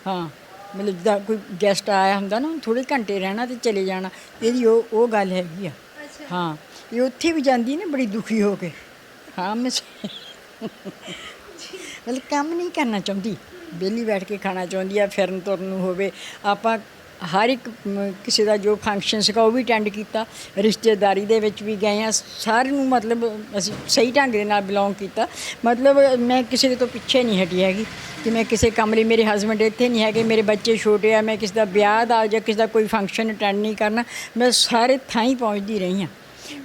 ਹਾਂ, ਮਤਲਬ ਜਿੱਦਾਂ ਕੋਈ ਗੈਸਟ ਆਇਆ ਹੁੰਦਾ ਨਾ, ਥੋੜ੍ਹੇ ਘੰਟੇ ਰਹਿਣਾ ਤੇ ਚਲੇ ਜਾਣਾ, ਇਹਦੀ ਉਹ ਗੱਲ ਹੈਗੀ ਆ। ਹਾਂ, ਇਹ ਉੱਥੇ ਵੀ ਜਾਂਦੀ ਨਾ ਬੜੀ ਦੁਖੀ ਹੋ ਕੇ। ਹਾਂ, ਮੈਂ ਮਤਲਬ ਕੰਮ ਨਹੀਂ ਕਰਨਾ ਚਾਹੁੰਦੀ, ਵਿਹਲੀ ਬੈਠ ਕੇ ਖਾਣਾ ਚਾਹੁੰਦੀ ਆ। ਫਿਰਨ ਤੁਰਨ ਨੂੰ ਹੋਵੇ, ਆਪਾਂ ਹਰ ਇੱਕ ਕਿਸੇ ਦਾ ਜੋ ਫੰਕਸ਼ਨ ਸੀਗਾ ਉਹ ਵੀ ਅਟੈਂਡ ਕੀਤਾ, ਰਿਸ਼ਤੇਦਾਰੀ ਦੇ ਵਿੱਚ ਵੀ ਗਏ ਆ, ਸਾਰਿਆਂ ਨੂੰ ਮਤਲਬ ਅਸੀਂ ਸਹੀ ਢੰਗ ਦੇ ਨਾਲ ਬਿਲੋਂਗ ਕੀਤਾ। ਮਤਲਬ ਮੈਂ ਕਿਸੇ ਦੇ ਤੋਂ ਪਿੱਛੇ ਨਹੀਂ ਹਟੀ ਹੈਗੀ ਕਿ ਮੈਂ ਕਿਸੇ ਕੰਮ ਲਈ, ਮੇਰੇ ਹਸਬੈਂਡ ਇੱਥੇ ਨਹੀਂ ਹੈਗੇ, ਮੇਰੇ ਬੱਚੇ ਛੋਟੇ ਆ, ਮੈਂ ਕਿਸੇ ਦਾ ਵਿਆਹ ਦਾ ਜਾਂ ਕਿਸੇ ਦਾ ਕੋਈ ਫੰਕਸ਼ਨ ਅਟੈਂਡ ਨਹੀਂ ਕਰਨਾ। ਮੈਂ ਸਾਰੇ ਥਾਂ ਹੀ ਪਹੁੰਚਦੀ ਰਹੀ ਹਾਂ।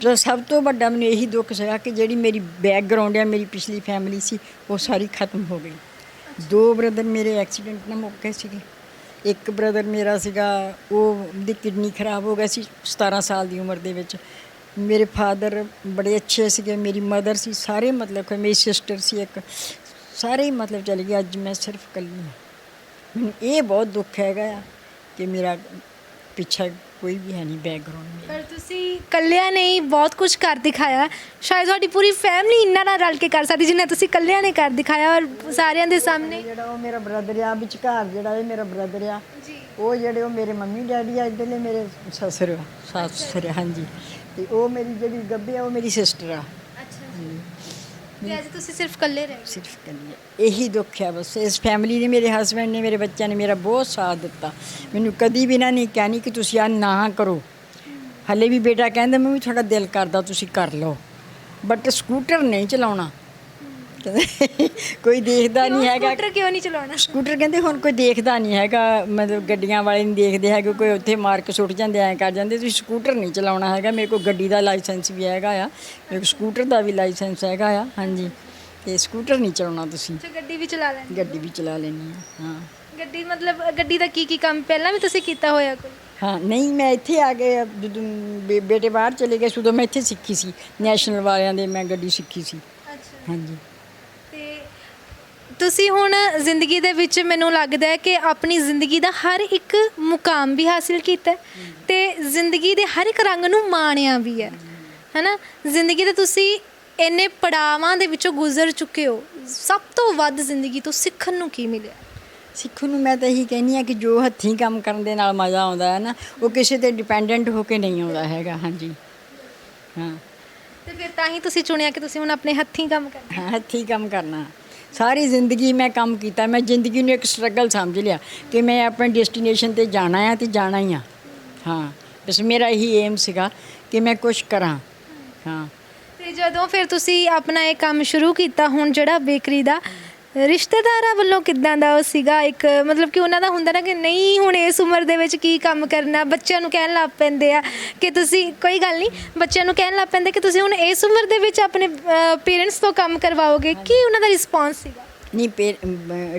ਜੋ ਸਭ ਤੋਂ ਵੱਡਾ ਮੈਨੂੰ ਇਹੀ ਦੁੱਖ ਸੀਗਾ ਕਿ ਜਿਹੜੀ ਮੇਰੀ ਬੈਕਗਰਾਉਂਡ ਆ, ਮੇਰੀ ਪਿਛਲੀ ਫੈਮਿਲੀ ਸੀ, ਉਹ ਸਾਰੀ ਖਤਮ ਹੋ ਗਈ। 2 ਬ੍ਰਦਰ ਮੇਰੇ ਐਕਸੀਡੈਂਟ ਨਾਲ ਮੁੱਕ ਗਏ ਸੀਗੇ। ਇੱਕ ਬ੍ਰਦਰ ਮੇਰਾ ਸੀਗਾ, ਉਹਦੀ ਕਿਡਨੀ ਖਰਾਬ ਹੋ ਗਈ ਸੀ 17 ਸਾਲ ਦੀ ਉਮਰ ਦੇ ਵਿੱਚ। ਮੇਰੇ ਫਾਦਰ ਬੜੇ ਅੱਛੇ ਸੀਗੇ, ਮੇਰੀ ਮਦਰ ਸੀ, ਸਾਰੇ ਮਤਲਬ ਕਿ ਮੇਰੀ ਸਿਸਟਰ ਸੀ ਇੱਕ, ਸਾਰੇ ਹੀ ਮਤਲਬ ਚਲੇ ਗਏ। ਅੱਜ ਮੈਂ ਸਿਰਫ ਇਕੱਲੀ ਹਾਂ। ਮੈਨੂੰ ਇਹ ਬਹੁਤ ਦੁੱਖ ਹੈਗਾ ਆ ਕਿ ਮੇਰਾ ਪਿੱਛੇ ਕੋਈ ਵੀ ਹੈ ਨਹੀਂ ਬੈਕਗਰਾਉਂਡ ਮੇਰਾ। ਪਰ ਤੁਸੀਂ ਇਕੱਲਿਆਂ ਨੇ ਹੀ ਬਹੁਤ ਕੁਝ ਕਰ ਦਿਖਾਇਆ। ਸ਼ਾਇਦ ਤੁਹਾਡੀ ਪੂਰੀ ਫੈਮਿਲੀ ਇੰਨਾ ਨਾ ਰਲ ਕੇ ਕਰ ਸਕਦੀ ਜਿੰਨਾ ਤੁਸੀਂ ਇਕੱਲਿਆਂ ਨੇ ਕਰ ਦਿਖਾਇਆ, ਔਰ ਸਾਰਿਆਂ ਦੇ ਸਾਹਮਣੇ। ਜਿਹੜਾ ਉਹ ਮੇਰਾ ਬ੍ਰਦਰ ਆ ਵਿਚਕਾਰ, ਜਿਹੜਾ ਇਹ ਮੇਰਾ ਬ੍ਰਦਰ ਆ, ਉਹ ਜਿਹੜੇ ਉਹ ਮੇਰੇ ਮੰਮੀ ਡੈਡੀ ਆ, ਇੱਧਰਲੇ ਮੇਰੇ ਸੱਸ ਆ। ਹਾਂਜੀ, ਤੇ ਉਹ ਮੇਰੀ ਜਿਹੜੀ ਗੱਭੇ ਆ, ਉਹ ਮੇਰੀ ਸਿਸਟਰ ਆ। ਤੇ ਅੱਜ ਤੁਸੀਂ ਸਿਰਫ ਇਕੱਲੇ ਰਹੇ? ਸਿਰਫ ਇਕੱਲੀ। ਇਹੀ ਦੁੱਖ ਹੈ ਬਸ। ਇਸ ਫੈਮਿਲੀ ਨੇ, ਮੇਰੇ ਹਸਬੈਂਡ ਨੇ, ਮੇਰੇ ਬੱਚਿਆਂ ਨੇ ਮੇਰਾ ਬਹੁਤ ਸਾਥ ਦਿੱਤਾ। ਮੈਨੂੰ ਕਦੀ ਵੀ ਇਹਨਾਂ ਨੇ ਕਿਹਾ ਨਹੀਂ ਕਿ ਤੁਸੀਂ ਆਹ ਨਾ ਕਰੋ। ਹਾਲੇ ਵੀ ਬੇਟਾ ਕਹਿੰਦਾ ਮੈਂ ਵੀ ਤੁਹਾਡਾ ਦਿਲ ਕਰਦਾ ਤੁਸੀਂ ਕਰ ਲਓ, ਬਟ ਸਕੂਟਰ ਨਹੀਂ ਚਲਾਉਣਾ। ਕਹਿੰਦੇ ਕੋਈ ਦੇਖਦਾ ਨਹੀਂ ਹੈਗਾ। ਸਕੂਟਰ ਕਿਉਂ ਨਹੀਂ ਚਲਾਉਣਾ? ਸਕੂਟਰ ਕਹਿੰਦੇ ਹੁਣ ਕੋਈ ਦੇਖਦਾ ਨਹੀਂ ਹੈਗਾ, ਮਤਲਬ ਗੱਡੀਆਂ ਵਾਲੇ ਨਹੀਂ ਦੇਖਦੇ ਹੈਗੇ, ਕੋਈ ਉੱਥੇ ਮਾਰ ਕੇ ਸੁੱਟ ਜਾਂਦੇ, ਐਂ ਕਰ ਜਾਂਦੇ। ਤੁਸੀਂ ਸਕੂਟਰ ਨਹੀਂ ਚਲਾਉਣਾ ਹੈਗਾ। ਮੇਰੇ ਕੋਲ ਗੱਡੀ ਦਾ ਲਾਇਸੈਂਸ ਵੀ ਹੈਗਾ ਆ, ਮੇਰੇ ਕੋਲ ਸਕੂਟਰ ਦਾ ਵੀ ਲਾਇਸੈਂਸ ਹੈਗਾ ਆ। ਹਾਂਜੀ, ਤੇ ਸਕੂਟਰ ਨਹੀਂ ਚਲਾਉਣਾ ਤੁਸੀਂ। ਅੱਛਾ, ਗੱਡੀ ਵੀ ਚਲਾ ਲੈਣੀ? ਗੱਡੀ ਵੀ ਚਲਾ ਲੈਣੀ ਆ। ਹਾਂ, ਗੱਡੀ ਮਤਲਬ ਗੱਡੀ ਦਾ ਕੀ ਕੰਮ ਪਹਿਲਾਂ ਵੀ ਤੁਸੀਂ ਕੀਤਾ ਹੋਇਆ ਕੋਈ? ਹਾਂ, ਨਹੀਂ, ਮੈਂ ਇੱਥੇ ਆ ਕੇ ਜਦੋਂ ਬੇਟੇ ਬਾਹਰ ਚਲੇ ਗਏ ਉਦੋਂ ਮੈਂ ਇੱਥੇ ਸਿੱਖੀ ਸੀ, ਨੈਸ਼ਨਲ ਵਾਲਿਆਂ ਦੇ ਮੈਂ ਗੱਡੀ ਸਿੱਖੀ ਸੀ। ਅੱਛਾ। ਹਾਂਜੀ। ਤੇ ਤੁਸੀਂ ਹੁਣ ਜ਼ਿੰਦਗੀ ਦੇ ਵਿੱਚ ਮੈਨੂੰ ਲੱਗਦਾ ਹੈ ਕਿ ਆਪਣੀ ਜ਼ਿੰਦਗੀ ਦਾ ਹਰ ਇੱਕ ਮੁਕਾਮ ਵੀ ਹਾਸਿਲ ਕੀਤਾ ਤੇ ਜ਼ਿੰਦਗੀ ਦੇ ਹਰ ਇੱਕ ਰੰਗ ਨੂੰ ਮਾਣਿਆ ਵੀ ਹੈ ਨਾ। ਜ਼ਿੰਦਗੀ ਦੇ ਤੁਸੀਂ ਇੰਨੇ ਪੜਾਵਾਂ ਦੇ ਵਿੱਚੋਂ ਗੁਜ਼ਰ ਚੁੱਕੇ ਹੋ, ਸਭ ਤੋਂ ਵੱਧ ਜ਼ਿੰਦਗੀ ਤੋਂ ਸਿੱਖਣ ਨੂੰ ਕੀ ਮਿਲਿਆ? ਸਿੱਖਣ ਨੂੰ ਮੈਂ ਤਾਂ ਇਹੀ ਕਹਿੰਦੀ ਹਾਂ ਕਿ ਜੋ ਹੱਥੀਂ ਕੰਮ ਕਰਨ ਦੇ ਨਾਲ ਮਜ਼ਾ ਆਉਂਦਾ ਹੈ ਨਾ, ਉਹ ਕਿਸੇ 'ਤੇ ਡਿਪੈਂਡੈਂਟ ਹੋ ਕੇ ਨਹੀਂ ਆਉਂਦਾ ਹੈਗਾ। ਹਾਂਜੀ ਹਾਂ। ਤੇ ਫਿਰ ਤਾਂ ਹੀ ਤੁਸੀਂ ਚੁਣਿਆ ਕਿ ਤੁਸੀਂ ਹੁਣ ਆਪਣੇ ਹੱਥੀਂ ਕੰਮ ਕਰਨਾ? ਹਾਂ, ਹੱਥੀਂ ਕੰਮ ਕਰਨਾ। ਸਾਰੀ ਜ਼ਿੰਦਗੀ ਮੈਂ ਕੰਮ ਕੀਤਾ। ਮੈਂ ਜ਼ਿੰਦਗੀ ਨੂੰ ਇੱਕ ਸਟਰਗਲ ਸਮਝ ਲਿਆ ਕਿ ਮੈਂ ਆਪਣੇ ਡੈਸਟੀਨੇਸ਼ਨ 'ਤੇ ਜਾਣਾ ਆ ਅਤੇ ਜਾਣਾ ਹੀ ਆ। ਹਾਂ, ਬਸ ਮੇਰਾ ਇਹੀ ਏਮ ਸੀਗਾ ਕਿ ਮੈਂ ਕੁਛ ਕਰਾਂ। ਹਾਂ। ਤੇ ਜਦੋਂ ਫਿਰ ਤੁਸੀਂ ਆਪਣਾ ਇਹ ਕੰਮ ਸ਼ੁਰੂ ਕੀਤਾ ਹੁਣ ਜਿਹੜਾ ਬੇਕਰੀ ਦਾ, ਰਿਸ਼ਤੇਦਾਰਾਂ ਵੱਲੋਂ ਕਿੱਦਾਂ ਦਾ ਉਹ ਸੀਗਾ? ਇੱਕ ਮਤਲਬ ਕਿ ਉਹਨਾਂ ਦਾ ਹੁੰਦਾ ਨਾ ਕਿ ਨਹੀਂ ਹੁਣ ਇਸ ਉਮਰ ਦੇ ਵਿੱਚ ਕੀ ਕੰਮ ਕਰਨਾ, ਬੱਚਿਆਂ ਨੂੰ ਕਹਿਣ ਲੱਗ ਪੈਂਦੇ ਆ ਕਿ ਤੁਸੀਂ, ਕੋਈ ਗੱਲ ਨਹੀਂ, ਬੱਚਿਆਂ ਨੂੰ ਕਹਿਣ ਲੱਗ ਪੈਂਦੇ ਕਿ ਤੁਸੀਂ ਹੁਣ ਇਸ ਉਮਰ ਦੇ ਵਿੱਚ ਆਪਣੇ ਪੇਰੈਂਟਸ ਤੋਂ ਕੰਮ ਕਰਵਾਓਗੇ। ਕੀ ਉਹਨਾਂ ਦਾ ਰਿਸਪੌਂਸ ਸੀਗਾ? ਨਹੀਂ,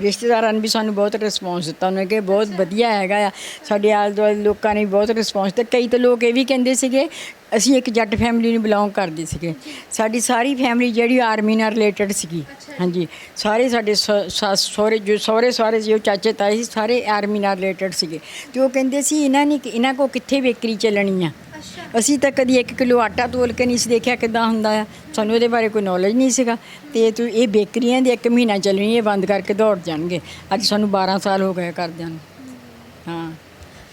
ਰਿਸ਼ਤੇਦਾਰਾਂ ਨੇ ਵੀ ਸਾਨੂੰ ਬਹੁਤ ਰਿਸਪੌਂਸ ਦਿੱਤਾ। ਉਹਨੇ ਕਿ ਬਹੁਤ ਵਧੀਆ ਹੈਗਾ ਆ। ਸਾਡੇ ਆਲੇ ਦੁਆਲੇ ਲੋਕਾਂ ਨੇ ਵੀ ਬਹੁਤ ਰਿਸਪੌਂਸ ਦਿੱਤਾ। ਕਈ ਤਾਂ ਲੋਕ ਇਹ ਵੀ ਕਹਿੰਦੇ ਸੀਗੇ, ਅਸੀਂ ਇੱਕ ਜੱਟ ਫੈਮਿਲੀ ਨੂੰ ਬਿਲੋਂਗ ਕਰਦੇ ਸੀਗੇ। ਸਾਡੀ ਸਾਰੀ ਫੈਮਿਲੀ ਜਿਹੜੀ ਆਰਮੀ ਨਾਲ ਰਿਲੇਟਡ ਸੀਗੀ। ਹਾਂਜੀ, ਸਾਰੇ ਸਾਡੇ ਸੱਸ ਸਹੁਰੇ, ਜੋ ਸਹੁਰੇ ਜੋ ਚਾਚੇ ਤਾਏ ਸੀ, ਸਾਰੇ ਆਰਮੀ ਨਾਲ ਰਿਲੇਟਡ ਸੀਗੇ। ਅਤੇ ਉਹ ਕਹਿੰਦੇ ਸੀ ਇਹਨਾਂ ਕੋਲ ਕਿੱਥੇ ਬੇਕਰੀ ਚੱਲਣੀ ਆ। ਅਸੀਂ ਤਾਂ ਕਦੀ 1 ਕਿਲੋ ਆਟਾ ਤੋਲ ਕੇ ਨਹੀਂ ਸੀ ਦੇਖਿਆ ਕਿੱਦਾਂ ਹੁੰਦਾ ਆ। ਸਾਨੂੰ ਇਹਦੇ ਬਾਰੇ ਕੋਈ ਨੌਲੇਜ ਨਹੀਂ ਸੀਗਾ। ਅਤੇ ਇਹ ਬੇਕਰੀਆਂ ਦੇ 1 ਮਹੀਨਾ ਚੱਲਣੀ, ਇਹ ਬੰਦ ਕਰਕੇ ਦੌੜ ਜਾਣਗੇ। ਅੱਜ ਸਾਨੂੰ 12 ਸਾਲ ਹੋ ਗਏ ਕਰਦਿਆਂ ਨੂੰ। ਹਾਂ।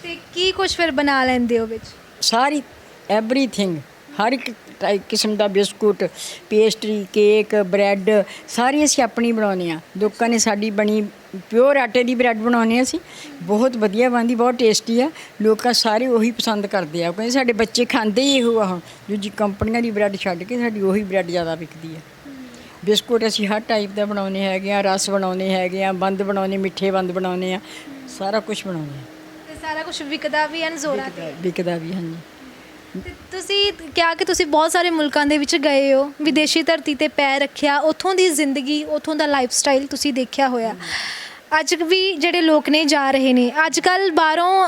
ਤੇ ਕੀ ਕੁਝ ਫਿਰ ਬਣਾ ਲੈਂਦੇ ਹੋ ਵਿੱਚ? ਸਾਰੀ ਐਵਰੀਥਿੰਗ, ਹਰ ਇੱਕ ਕਿਸਮ ਦਾ ਬਿਸਕੁਟ, ਪੇਸਟਰੀ, ਕੇਕ, ਬ੍ਰੈਡ, ਸਾਰੀ ਅਸੀਂ ਆਪਣੀ ਬਣਾਉਂਦੇ ਹਾਂ। ਲੋਕਾਂ ਨੇ ਸਾਡੀ ਬਣੀ ਪਿਓਰ ਆਟੇ ਦੀ ਬ੍ਰੈਡ ਬਣਾਉਂਦੇ ਹਾਂ ਅਸੀਂ, ਬਹੁਤ ਵਧੀਆ ਬਣਦੀ, ਬਹੁਤ ਟੇਸਟੀ ਆ। ਲੋਕਾਂ ਸਾਰੇ ਉਹੀ ਪਸੰਦ ਕਰਦੇ ਆ। ਕਹਿੰਦੇ ਸਾਡੇ ਬੱਚੇ ਖਾਂਦੇ ਹੀ ਇਹੋ ਆ। ਹੁਣ ਦੂਜੀ ਕੰਪਨੀਆਂ ਦੀ ਬ੍ਰੈਡ ਛੱਡ ਕੇ ਸਾਡੀ ਉਹੀ ਬ੍ਰੈਡ ਜ਼ਿਆਦਾ ਵਿਕਦੀ ਆ। ਬਿਸਕੁਟ ਅਸੀਂ ਹਰ ਟਾਈਪ ਦਾ ਬਣਾਉਂਦੇ ਹੈਗੇ ਆ, ਰਸ ਬਣਾਉਂਦੇ ਹੈਗੇ ਆ, ਬੰਦ ਬਣਾਉਂਦੇ, ਮਿੱਠੇ ਬੰਦ ਬਣਾਉਂਦੇ ਆ, ਸਾਰਾ ਕੁਝ ਬਣਾਉਂਦੇ ਆ। ਤੇ ਸਾਰਾ ਕੁਝ ਵਿਕਦਾ ਵੀ ਐਨ ਜ਼ੋਰਾਂ ਤੇ? ਵਿਕਦਾ ਵੀ। ਹਾਂਜੀ। ਤੇ ਤੁਸੀਂ ਕਿਹਾ ਕਿ ਤੁਸੀਂ ਬਹੁਤ ਸਾਰੇ ਮੁਲਕਾਂ ਦੇ ਵਿੱਚ ਗਏ ਹੋ, ਵਿਦੇਸ਼ੀ ਧਰਤੀ ਤੇ ਪੈਰ ਰੱਖਿਆ, ਉੱਥੋਂ ਦੀ ਜ਼ਿੰਦਗੀ, ਉੱਥੋਂ ਦਾ ਲਾਈਫ ਸਟਾਈਲ ਤੁਸੀਂ ਦੇਖਿਆ ਹੋਇਆ। ਅੱਜ ਵੀ ਜਿਹੜੇ ਲੋਕ ਨੇ ਜਾ ਰਹੇ ਨੇ, ਅੱਜ ਕੱਲ੍ਹ ਬਾਹਰੋਂ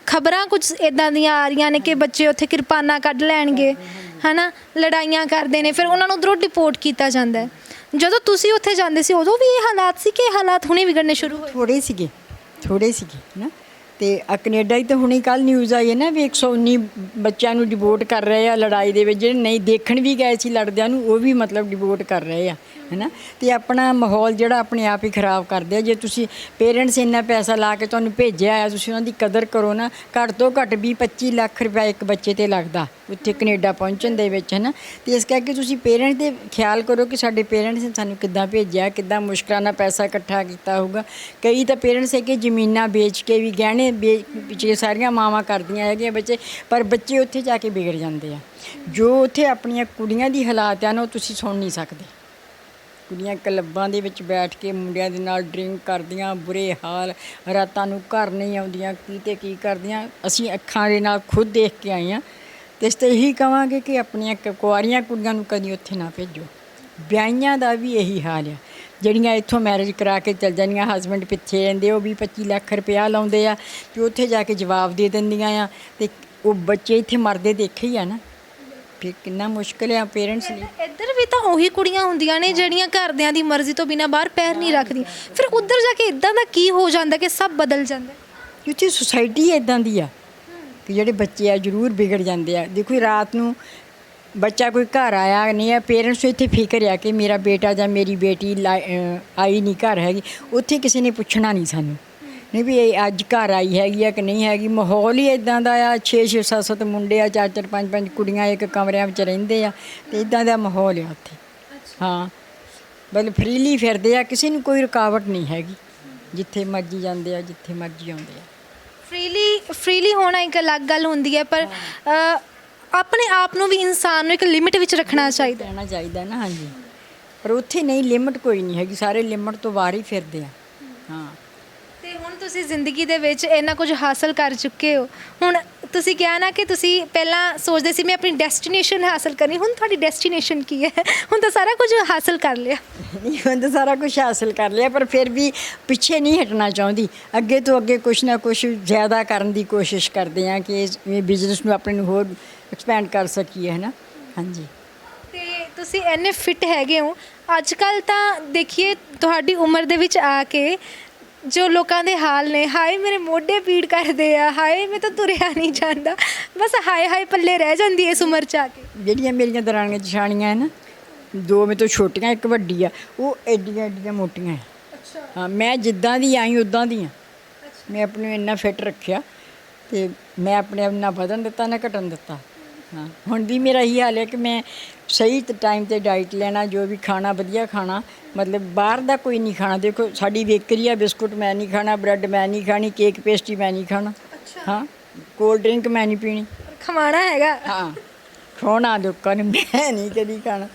ਖਬਰਾਂ ਕੁਝ ਇੱਦਾਂ ਦੀਆਂ ਆ ਰਹੀਆਂ ਨੇ ਕਿ ਬੱਚੇ ਉੱਥੇ ਕਿਰਪਾਨਾਂ ਕੱਢ ਲੈਣਗੇ, ਹੈ ਨਾ, ਲੜਾਈਆਂ ਕਰਦੇ ਨੇ, ਫਿਰ ਉਹਨਾਂ ਨੂੰ ਉੱਧਰੋਂ ਡਿਪੋਰਟ ਕੀਤਾ ਜਾਂਦਾ ਹੈ। ਜਦੋਂ ਤੁਸੀਂ ਉੱਥੇ ਜਾਂਦੇ ਸੀ ਉਦੋਂ ਵੀ ਇਹ ਹਾਲਾਤ ਸੀ ਕਿ ਇਹ ਹਾਲਾਤ ਹੁਣੇ ਵਿਗੜਨੇ ਸ਼ੁਰੂ ਹੋਏ? ਥੋੜ੍ਹੇ ਸੀਗੇ ਨਾ। ਅਤੇ ਕਨੇਡਾ ਹੀ ਤਾਂ ਹੁਣੇ ਕੱਲ੍ਹ ਨਿਊਜ਼ ਆਈ ਹੈ ਨਾ ਵੀ 119 ਬੱਚਿਆਂ ਨੂੰ ਡਿਵੋਰਟ ਕਰ ਰਹੇ ਆ ਲੜਾਈ ਦੇ ਵਿੱਚ। ਜਿਹੜੇ ਨਹੀਂ ਦੇਖਣ ਵੀ ਗਏ ਸੀ ਲੜਦਿਆਂ ਨੂੰ, ਉਹ ਵੀ ਮਤਲਬ ਡਿਵੋਰਟ ਕਰ ਰਹੇ ਆ, ਹੈ ਨਾ। ਅਤੇ ਆਪਣਾ ਮਾਹੌਲ ਜਿਹੜਾ ਆਪਣੇ ਆਪ ਹੀ ਖਰਾਬ ਕਰਦੇ ਆ। ਜੇ ਤੁਸੀਂ ਪੇਰੈਂਟਸ ਇੰਨਾ ਪੈਸਾ ਲਾ ਕੇ ਤੁਹਾਨੂੰ ਭੇਜਿਆ ਆ, ਤੁਸੀਂ ਉਹਨਾਂ ਦੀ ਕਦਰ ਕਰੋ ਨਾ। ਘੱਟ ਤੋਂ ਘੱਟ 20-25 ਲੱਖ ਰੁਪਇਆ ਇੱਕ ਬੱਚੇ 'ਤੇ ਲੱਗਦਾ ਉੱਥੇ ਕਨੇਡਾ ਪਹੁੰਚਣ ਦੇ ਵਿੱਚ, ਹੈ ਨਾ। ਅਤੇ ਇਸ ਕਰਕੇ ਤੁਸੀਂ ਪੇਰੈਂਟਸ ਦੇ ਖਿਆਲ ਕਰੋ ਕਿ ਸਾਡੇ ਪੇਰੈਂਟਸ ਨੇ ਸਾਨੂੰ ਕਿੱਦਾਂ ਭੇਜਿਆ, ਕਿੱਦਾਂ ਮੁਸ਼ਕਲਾਂ ਨਾਲ ਪੈਸਾ ਇਕੱਠਾ ਕੀਤਾ ਹੋਊਗਾ। ਕਈ ਤਾਂ ਪੇਰੈਂਟਸ ਹੈ ਕਿ ਜ਼ਮੀਨਾਂ ਵੇਚ ਕੇ ਵੀ, ਗਹਿਣੇ ਵੇਚ ਕੇ ਸਾਰੀਆਂ ਮਾਵਾਂ ਕਰਦੀਆਂ ਹੈਗੀਆਂ ਬੱਚੇ, ਪਰ ਬੱਚੇ ਉੱਥੇ ਜਾ ਕੇ ਵਿਗੜ ਜਾਂਦੇ ਆ। ਜੋ ਉੱਥੇ ਆਪਣੀਆਂ ਕੁੜੀਆਂ ਦੀ ਹਾਲਾਤ ਆ ਨਾ, ਉਹ ਤੁਸੀਂ ਸੁਣ ਨਹੀਂ ਸਕਦੇ। ਕੁੜੀਆਂ ਕਲੱਬਾਂ ਦੇ ਵਿੱਚ ਬੈਠ ਕੇ ਮੁੰਡਿਆਂ ਦੇ ਨਾਲ ਡਰਿੰਕ ਕਰਦੀਆਂ, ਬੁਰੇ ਹਾਲ, ਰਾਤਾਂ ਨੂੰ ਘਰ ਨਹੀਂ ਆਉਂਦੀਆਂ, ਕੀ ਤੇ ਕੀ ਕਰਦੀਆਂ। ਅਸੀਂ ਅੱਖਾਂ ਦੇ ਨਾਲ ਖੁਦ ਦੇਖ ਕੇ ਆਏ ਹਾਂ। ਅਤੇ ਇਸ 'ਤੇ ਇਹੀ ਕਹਾਂਗੇ ਕਿ ਆਪਣੀਆਂ ਕੁਆਰੀਆਂ ਕੁੜੀਆਂ ਨੂੰ ਕਦੀ ਉੱਥੇ ਨਾ ਭੇਜੋ। ਵਿਆਹੀਆਂ ਦਾ ਵੀ ਇਹੀ ਹਾਲ ਆ, ਜਿਹੜੀਆਂ ਇੱਥੋਂ ਮੈਰਿਜ ਕਰਾ ਕੇ ਚੱਲ ਜਾਂਦੀਆਂ, ਹਸਬੈਂਡ ਪਿੱਛੇ ਰਹਿੰਦੇ, ਉਹ 20-25 ਲੱਖ ਰੁਪਇਆ ਲਾਉਂਦੇ ਆ ਅਤੇ ਉੱਥੇ ਜਾ ਕੇ ਜਵਾਬ ਦੇ ਦਿੰਦੀਆਂ ਆ। ਅਤੇ ਉਹ ਬੱਚੇ ਇੱਥੇ ਮਰਦੇ ਦੇਖੇ ਹੀ ਆ ਨਾ, ਫਿਰ ਕਿੰਨਾ ਮੁਸ਼ਕਿਲ ਆ ਪੇਰੈਂਟਸ ਲਈ। ਇੱਧਰ ਵੀ ਤਾਂ ਉਹੀ ਕੁੜੀਆਂ ਹੁੰਦੀਆਂ ਨੇ ਜਿਹੜੀਆਂ ਘਰਦਿਆਂ ਦੀ ਮਰਜ਼ੀ ਤੋਂ ਬਿਨਾਂ ਬਾਹਰ ਪੈਰ ਨਹੀਂ ਰੱਖਦੀਆਂ। ਫਿਰ ਉੱਧਰ ਜਾ ਕੇ ਇੱਦਾਂ ਦਾ ਕੀ ਹੋ ਜਾਂਦਾ ਕਿ ਸਭ ਬਦਲ ਜਾਂਦਾ? ਕਿਉਂਕਿ ਸੁਸਾਇਟੀ ਇੱਦਾਂ ਦੀ ਆ ਕਿ ਜਿਹੜੇ ਬੱਚੇ ਆ ਜ਼ਰੂਰ ਵਿਗੜ ਜਾਂਦੇ ਆ। ਦੇਖੋ ਰਾਤ ਨੂੰ ਬੱਚਾ ਕੋਈ ਘਰ ਆਇਆ ਨਹੀਂ ਆ, ਪੇਰੈਂਟਸ ਨੂੰ ਇੱਥੇ ਫਿਕਰ ਆ ਕਿ ਮੇਰਾ ਬੇਟਾ ਜਾਂ ਮੇਰੀ ਬੇਟੀ ਆਈ ਨਹੀਂ ਘਰ ਹੈਗੀ। ਉੱਥੇ ਕਿਸੇ ਨੇ ਪੁੱਛਣਾ ਨਹੀਂ ਸਾਨੂੰ, ਨਹੀਂ ਵੀ ਇਹ ਅੱਜ ਘਰ ਆਈ ਹੈਗੀ ਆ ਕਿ ਨਹੀਂ ਹੈਗੀ। ਮਾਹੌਲ ਹੀ ਇੱਦਾਂ ਦਾ ਆ। 6-6 7-7 ਮੁੰਡੇ ਆ, 4-4 5-5 ਕੁੜੀਆਂ ਇੱਕ ਕਮਰਿਆਂ ਵਿੱਚ ਰਹਿੰਦੇ ਆ, ਅਤੇ ਇੱਦਾਂ ਦਾ ਮਾਹੌਲ ਆ ਉੱਥੇ। ਹਾਂ, ਮਤਲਬ ਫਰੀਲੀ ਫਿਰਦੇ ਆ, ਕਿਸੇ ਨੂੰ ਕੋਈ ਰੁਕਾਵਟ ਨਹੀਂ ਹੈਗੀ। ਜਿੱਥੇ ਮਰਜ਼ੀ ਜਾਂਦੇ ਆ, ਜਿੱਥੇ ਮਰਜ਼ੀ ਆਉਂਦੇ ਆ। ਫਰੀਲੀ ਹੋਣਾ ਇੱਕ ਅਲੱਗ ਗੱਲ ਹੁੰਦੀ ਹੈ, ਪਰ ਆਪਣੇ ਆਪ ਨੂੰ ਵੀ ਇਨਸਾਨ ਨੂੰ ਇੱਕ ਲਿਮਿਟ ਵਿੱਚ ਰੱਖਣਾ ਚਾਹੀਦਾ ਨਾ। ਹਾਂਜੀ, ਪਰ ਉੱਥੇ ਨਹੀਂ, ਲਿਮਿਟ ਕੋਈ ਨਹੀਂ ਹੈਗੀ। ਸਾਰੇ ਲਿਮਿਟ ਤੋਂ ਬਾਹਰ ਹੀ ਫਿਰਦੇ ਆ। ਹਾਂ। ਤੇ ਹੁਣ ਤੁਸੀਂ ਜ਼ਿੰਦਗੀ ਦੇ ਵਿੱਚ ਇੰਨਾ ਕੁਝ ਹਾਸਲ ਕਰ ਚੁੱਕੇ ਹੋ। ਹੁਣ ਤੁਸੀਂ ਕਿਹਾ ਨਾ ਕਿ ਤੁਸੀਂ ਪਹਿਲਾਂ ਸੋਚਦੇ ਸੀ ਮੈਂ ਆਪਣੀ ਡੈਸਟੀਨੇਸ਼ਨ ਹਾਸਲ ਕਰਨੀ, ਹੁਣ ਤੁਹਾਡੀ ਡੈਸਟੀਨੇਸ਼ਨ ਕੀ ਹੈ? ਹੁਣ ਤਾਂ ਸਾਰਾ ਕੁਝ ਹਾਸਲ ਕਰ ਲਿਆ? ਨਹੀਂ, ਹੁਣ ਤਾਂ ਸਾਰਾ ਕੁਝ ਹਾਸਲ ਕਰ ਲਿਆ, ਪਰ ਫਿਰ ਵੀ ਪਿੱਛੇ ਨਹੀਂ ਹਟਣਾ ਚਾਹੁੰਦੀ। ਅੱਗੇ ਤੋਂ ਅੱਗੇ ਕੁਛ ਨਾ ਕੁਛ ਜ਼ਿਆਦਾ ਕਰਨ ਦੀ ਕੋਸ਼ਿਸ਼ ਕਰਦੇ ਹਾਂ ਕਿ ਇਹ ਬਿਜ਼ਨਸ ਨੂੰ ਆਪਣੇ ਨੂੰ ਹੋਰ ਐਕਸਪੈਂਡ ਕਰ ਸਕੀਏ, ਹੈ ਨਾ। ਹਾਂਜੀ। ਤੇ ਤੁਸੀਂ ਇੰਨੇ ਫਿੱਟ ਹੈਗੇ ਹੋ। ਅੱਜ ਕੱਲ੍ਹ ਤਾਂ ਦੇਖੀਏ ਤੁਹਾਡੀ ਉਮਰ ਦੇ ਵਿੱਚ ਆ ਕੇ ਜੋ ਲੋਕਾਂ ਦੇ ਹਾਲ ਨੇ, ਹਾਏ ਮੇਰੇ ਮੋਢੇ ਪੀੜ ਕਰਦੇ ਆ, ਹਾਏ ਮੈਂ ਤਾਂ ਤੁਰਿਆ ਨਹੀਂ ਜਾਂਦਾ, ਬਸ ਹਾਏ ਹਾਏ ਪੱਲੇ ਰਹਿ ਜਾਂਦੀ ਇਸ ਉਮਰ 'ਚ ਆ ਕੇ। ਜਿਹੜੀਆਂ ਮੇਰੀਆਂ ਦਰਾਣੀਆਂ ਜਠਾਣੀਆਂ ਹੈ ਨਾ, ਦੋ ਮੇਰੇ ਤੋਂ ਛੋਟੀਆਂ, ਇੱਕ ਵੱਡੀ ਆ, ਉਹ ਐਡੀਆਂ ਐਡੀਆਂ ਮੋਟੀਆਂ ਹੈ। ਹਾਂ, ਮੈਂ ਜਿੱਦਾਂ ਦੀ ਆਈ ਉੱਦਾਂ ਦੀ ਹਾਂ। ਮੈਂ ਆਪਣੇ ਨੂੰ ਇੰਨਾ ਫਿੱਟ ਰੱਖਿਆ ਅਤੇ ਮੈਂ ਆਪਣੇ ਆਪ ਨਾ ਵਧਣ ਦਿੱਤਾ ਨਾ ਘਟਣ ਦਿੱਤਾ। ਹਾਂ, ਹੁਣ ਵੀ ਮੇਰਾ ਇਹੀ ਹਾਲ ਹੈ ਕਿ ਮੈਂ ਸਹੀ ਟਾਈਮ 'ਤੇ ਡਾਈਟ ਲੈਣਾ, ਜੋ ਵੀ ਖਾਣਾ ਵਧੀਆ ਖਾਣਾ, ਮਤਲਬ ਬਾਹਰ ਦਾ ਕੋਈ ਨਹੀਂ ਖਾਣਾ। ਦੇਖੋ ਸਾਡੀ ਬੇਕਰੀ ਆ, ਬਿਸਕੁਟ ਮੈਂ ਨਹੀਂ ਖਾਣਾ, ਬ੍ਰੈਡ ਮੈਂ ਨਹੀਂ ਖਾਣੀ, ਕੇਕ ਪੇਸਟਰੀ ਮੈਂ ਨਹੀਂ ਖਾਣਾ। ਹਾਂ, ਕੋਲਡ ਡਰਿੰਕ ਮੈਂ ਨਹੀਂ ਪੀਣੀ। ਖਵਾਉਣਾ ਹੈਗਾ। ਹਾਂ, ਖਵਾਉਣਾ ਲੋਕਾਂ ਨੂੰ, ਮੈਂ ਨਹੀਂ ਕਦੀ ਖਾਣਾ।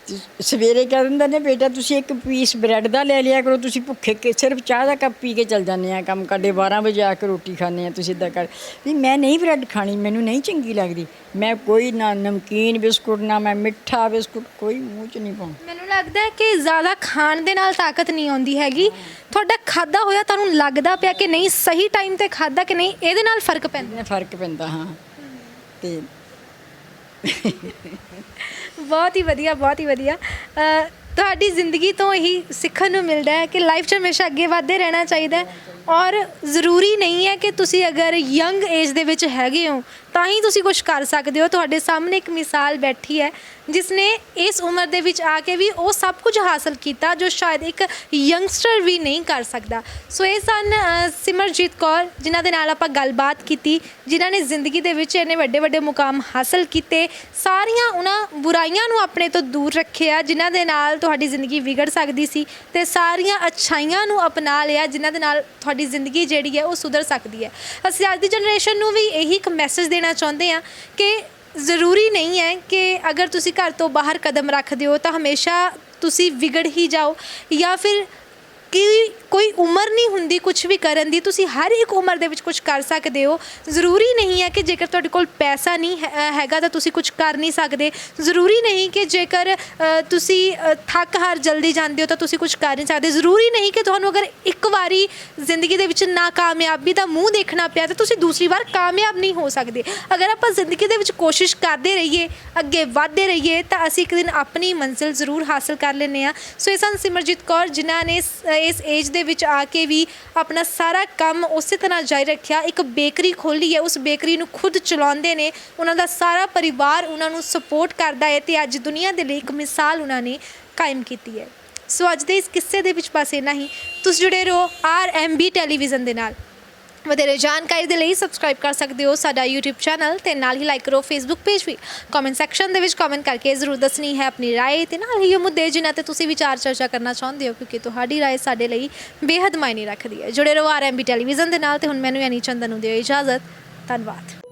ਤੇ ਸਵੇਰੇ ਕਹਿ ਦਿੰਦੇ ਨੇ ਬੇਟਾ ਤੁਸੀਂ ਇੱਕ ਪੀਸ ਬ੍ਰੈਡ ਦਾ ਲੈ ਲਿਆ ਕਰੋ, ਤੁਸੀਂ ਭੁੱਖੇ ਸਿਰਫ ਚਾਹ ਦਾ ਕੱਪ ਪੀ ਕੇ ਚੱਲ ਜਾਂਦੇ ਆ ਕੰਮ ਕਰਦੇ, 12 ਵਜੇ ਆ ਕੇ ਰੋਟੀ ਖਾਂਦੇ ਆ, ਤੁਸੀਂ ਇੱਦਾਂ ਕਰ ਵੀ ਮੈਂ ਨਹੀਂ ਬ੍ਰੈਡ ਖਾਣੀ, ਮੈਨੂੰ ਨਹੀਂ ਚੰਗੀ ਲੱਗਦੀ। ਮੈਂ ਕੋਈ ਨਾ ਨਮਕੀਨ ਬਿਸਕੁਟ, ਨਾ ਮੈਂ ਮਿੱਠਾ ਬਿਸਕੁਟ, ਕੋਈ ਮੂੰਹ 'ਚ ਨਹੀਂ ਪਾਉਣਾ। ਮੈਨੂੰ ਲੱਗਦਾ ਹੈ ਕਿ ਜ਼ਿਆਦਾ ਖਾਣ ਦੇ ਨਾਲ ਤਾਕਤ ਨਹੀਂ ਆਉਂਦੀ ਹੈਗੀ। ਤੁਹਾਡਾ ਖਾਦਾ ਹੋਇਆ ਤੁਹਾਨੂੰ ਲੱਗਦਾ ਪਿਆ ਕਿ ਨਹੀਂ ਸਹੀ ਟਾਈਮ 'ਤੇ ਖਾਦਾ ਕਿ ਨਹੀਂ, ਇਹਦੇ ਨਾਲ ਫਰਕ ਪੈਂਦਾ। ਫਰਕ ਪੈਂਦਾ। ਹਾਂ, ਅਤੇ ਬਹੁਤ ਹੀ ਵਧੀਆ, ਬਹੁਤ ਹੀ ਵਧੀਆ। ਤੁਹਾਡੀ ਜ਼ਿੰਦਗੀ ਤੋਂ ਇਹੀ ਸਿੱਖਣ ਨੂੰ ਮਿਲਦਾ ਹੈ ਕਿ ਲਾਈਫ 'ਚ ਹਮੇਸ਼ਾ ਅੱਗੇ ਵਧਦੇ ਰਹਿਣਾ ਚਾਹੀਦਾ ਹੈ, ਔਰ ਜ਼ਰੂਰੀ ਨਹੀਂ ਹੈ ਕਿ ਤੁਸੀਂ ਅਗਰ ਯੰਗ ਏਜ ਦੇ ਵਿੱਚ ਹੈਗੇ ਹੋ ਤਾਂ ਹੀ ਤੁਸੀਂ ਕੁਝ ਕਰ ਸਕਦੇ ਹੋ। ਤੁਹਾਡੇ ਸਾਹਮਣੇ ਇੱਕ ਮਿਸਾਲ ਬੈਠੀ ਹੈ ਜਿਸ ਨੇ ਇਸ ਉਮਰ ਦੇ ਵਿੱਚ ਆ ਕੇ ਵੀ ਉਹ ਸਭ ਕੁਝ ਹਾਸਲ ਕੀਤਾ ਜੋ ਸ਼ਾਇਦ ਇੱਕ ਯੰਗਸਟਰ ਵੀ ਨਹੀਂ ਕਰ ਸਕਦਾ। ਸੋ ਇਹ ਸਨ ਸਿਮਰਜੀਤ ਕੌਰ, ਜਿਨ੍ਹਾਂ ਦੇ ਨਾਲ ਆਪਾਂ ਗੱਲਬਾਤ ਕੀਤੀ, ਜਿਨ੍ਹਾਂ ਨੇ ਜ਼ਿੰਦਗੀ ਦੇ ਵਿੱਚ ਇੰਨੇ ਵੱਡੇ ਵੱਡੇ ਮੁਕਾਮ ਹਾਸਲ ਕੀਤੇ, ਸਾਰੀਆਂ ਉਹਨਾਂ ਬੁਰਾਈਆਂ ਨੂੰ ਆਪਣੇ ਤੋਂ ਦੂਰ ਰੱਖਿਆ ਜਿਨ੍ਹਾਂ ਦੇ ਨਾਲ ਤੁਹਾਡੀ ਜ਼ਿੰਦਗੀ ਵਿਗੜ ਸਕਦੀ ਸੀ, ਅਤੇ ਸਾਰੀਆਂ ਅੱਛਾਈਆਂ ਨੂੰ ਅਪਣਾ ਲਿਆ ਜਿਨ੍ਹਾਂ ਦੇ ਨਾਲ ਤੁਹਾਡੀ ਜ਼ਿੰਦਗੀ ਜਿਹੜੀ ਹੈ ਉਹ ਸੁਧਰ ਸਕਦੀ ਹੈ। ਅਸੀਂ ਅੱਜ ਦੀ ਜਨਰੇਸ਼ਨ ਨੂੰ ਵੀ ਇਹੀ ਇੱਕ ਮੈਸੇਜ ਦੇਣਾ ਚਾਹੁੰਦੇ ਹਾਂ ਕਿ ਜ਼ਰੂਰੀ ਨਹੀਂ ਹੈ ਕਿ ਅਗਰ ਤੁਸੀਂ ਘਰ ਤੋਂ ਬਾਹਰ ਕਦਮ ਰੱਖਦੇ ਹੋ ਤਾਂ ਹਮੇਸ਼ਾ ਤੁਸੀਂ ਵਿਗੜ ਹੀ ਜਾਓ, ਜਾਂ ਫਿਰ ਕਿ ਕੋਈ ਉਮਰ ਨਹੀਂ ਹੁੰਦੀ ਕੁਝ ਵੀ ਕਰਨ ਦੀ। ਤੁਸੀਂ ਹਰ ਇੱਕ ਉਮਰ ਦੇ ਵਿੱਚ ਕੁਝ ਕਰ ਸਕਦੇ ਹੋ। ਜ਼ਰੂਰੀ ਨਹੀਂ ਹੈ ਕਿ ਜੇਕਰ ਤੁਹਾਡੇ ਕੋਲ ਪੈਸਾ ਨਹੀਂ ਹੈਗਾ ਤਾਂ ਤੁਸੀਂ ਕੁਝ ਕਰ ਨਹੀਂ ਸਕਦੇ। ਜ਼ਰੂਰੀ ਨਹੀਂ ਕਿ ਜੇਕਰ ਤੁਸੀਂ ਥੱਕ ਹਾਰ ਜਲਦੀ ਜਾਂਦੇ ਹੋ ਤਾਂ ਤੁਸੀਂ ਕੁਝ ਕਰ ਨਹੀਂ ਸਕਦੇ। ਜ਼ਰੂਰੀ ਨਹੀਂ ਕਿ ਤੁਹਾਨੂੰ ਅਗਰ ਇੱਕ ਵਾਰੀ ਜ਼ਿੰਦਗੀ ਦੇ ਵਿੱਚ ਨਾਕਾਮਯਾਬੀ ਦਾ ਮੂੰਹ ਦੇਖਣਾ ਪਿਆ ਤਾਂ ਤੁਸੀਂ ਦੂਸਰੀ ਵਾਰ ਕਾਮਯਾਬ ਨਹੀਂ ਹੋ ਸਕਦੇ। ਅਗਰ ਆਪਾਂ ਜ਼ਿੰਦਗੀ ਦੇ ਵਿੱਚ ਕੋਸ਼ਿਸ਼ ਕਰਦੇ ਰਹੀਏ, ਅੱਗੇ ਵਧਦੇ ਰਹੀਏ, ਤਾਂ ਅਸੀਂ ਇੱਕ ਦਿਨ ਆਪਣੀ ਮੰਜ਼ਿਲ ਜ਼ਰੂਰ ਹਾਸਲ ਕਰ ਲੈਂਦੇ ਹਾਂ। ਸੋ ਇਹ ਸਨ ਸਿਮਰਜੀਤ ਕੌਰ, ਜਿਨ੍ਹਾਂ ਨੇ ਇਸ ਏਜ ਦੇ ਵਿੱਚ ਆ ਕੇ ਵੀ ਆਪਣਾ ਸਾਰਾ ਕੰਮ ਉਸੇ ਤਰ੍ਹਾਂ ਜਾਰੀ ਰੱਖਿਆ। ਇੱਕ ਬੇਕਰੀ ਖੋਲ੍ਹੀ ਹੈ, ਉਸ ਬੇਕਰੀ ਨੂੰ ਖੁਦ ਚਲਾਉਂਦੇ ਨੇ, ਉਹਨਾਂ ਦਾ ਸਾਰਾ ਪਰਿਵਾਰ ਉਹਨਾਂ ਨੂੰ ਸਪੋਰਟ ਕਰਦਾ ਹੈ, ਅਤੇ ਅੱਜ ਦੁਨੀਆ ਦੇ ਲਈ ਇੱਕ ਮਿਸਾਲ ਉਹਨਾਂ ਨੇ ਕਾਇਮ ਕੀਤੀ ਹੈ। ਸੋ ਅੱਜ ਦੇ ਇਸ ਕਿੱਸੇ ਦੇ ਵਿੱਚ ਬਸ ਇੰਨਾ ਹੀ। ਤੁਸੀਂ ਜੁੜੇ ਰਹੋ RMB ਟੈਲੀਵਿਜ਼ਨ ਦੇ ਨਾਲ। ਵਧੇਰੇ ਜਾਣਕਾਰੀ ਦੇ ਲਈ ਸਬਸਕ੍ਰਾਈਬ ਕਰ ਸਕਦੇ ਹੋ ਸਾਡਾ YouTube ਚੈਨਲ, ਤੇ ਨਾਲ ਹੀ ਲਾਈਕ ਕਰੋ Facebook ਪੇਜ ਵੀ। ਕਮੈਂਟ ਸੈਕਸ਼ਨ ਦੇ ਵਿੱਚ ਕਮੈਂਟ ਕਰਕੇ ਜ਼ਰੂਰ ਦੱਸਣੀ ਹੈ ਆਪਣੀ ਰਾਏ, ਤੇ ਨਾਲ ਹੀ ਉਹ ਮੁੱਦੇ ਜਿਨ੍ਹਾਂ 'ਤੇ ਤੁਸੀਂ ਵਿਚਾਰ ਚਰਚਾ ਕਰਨਾ ਚਾਹੁੰਦੇ ਹੋ, ਕਿਉਂਕਿ ਤੁਹਾਡੀ ਰਾਏ ਸਾਡੇ ਲਈ ਬੇਹੱਦ ਮਾਇਨੇ ਰੱਖਦੀ ਹੈ। ਜੁੜੇ ਰਹੋ RMB ਟੈਲੀਵਿਜ਼ਨ ਦੇ ਨਾਲ, ਤੇ ਹੁਣ ਮੈਨੂੰ ਯਾਨੀ ਚੰਦਨ ਨੂੰ ਦਿਓ ਇਜਾਜ਼ਤ। ਧੰਨਵਾਦ।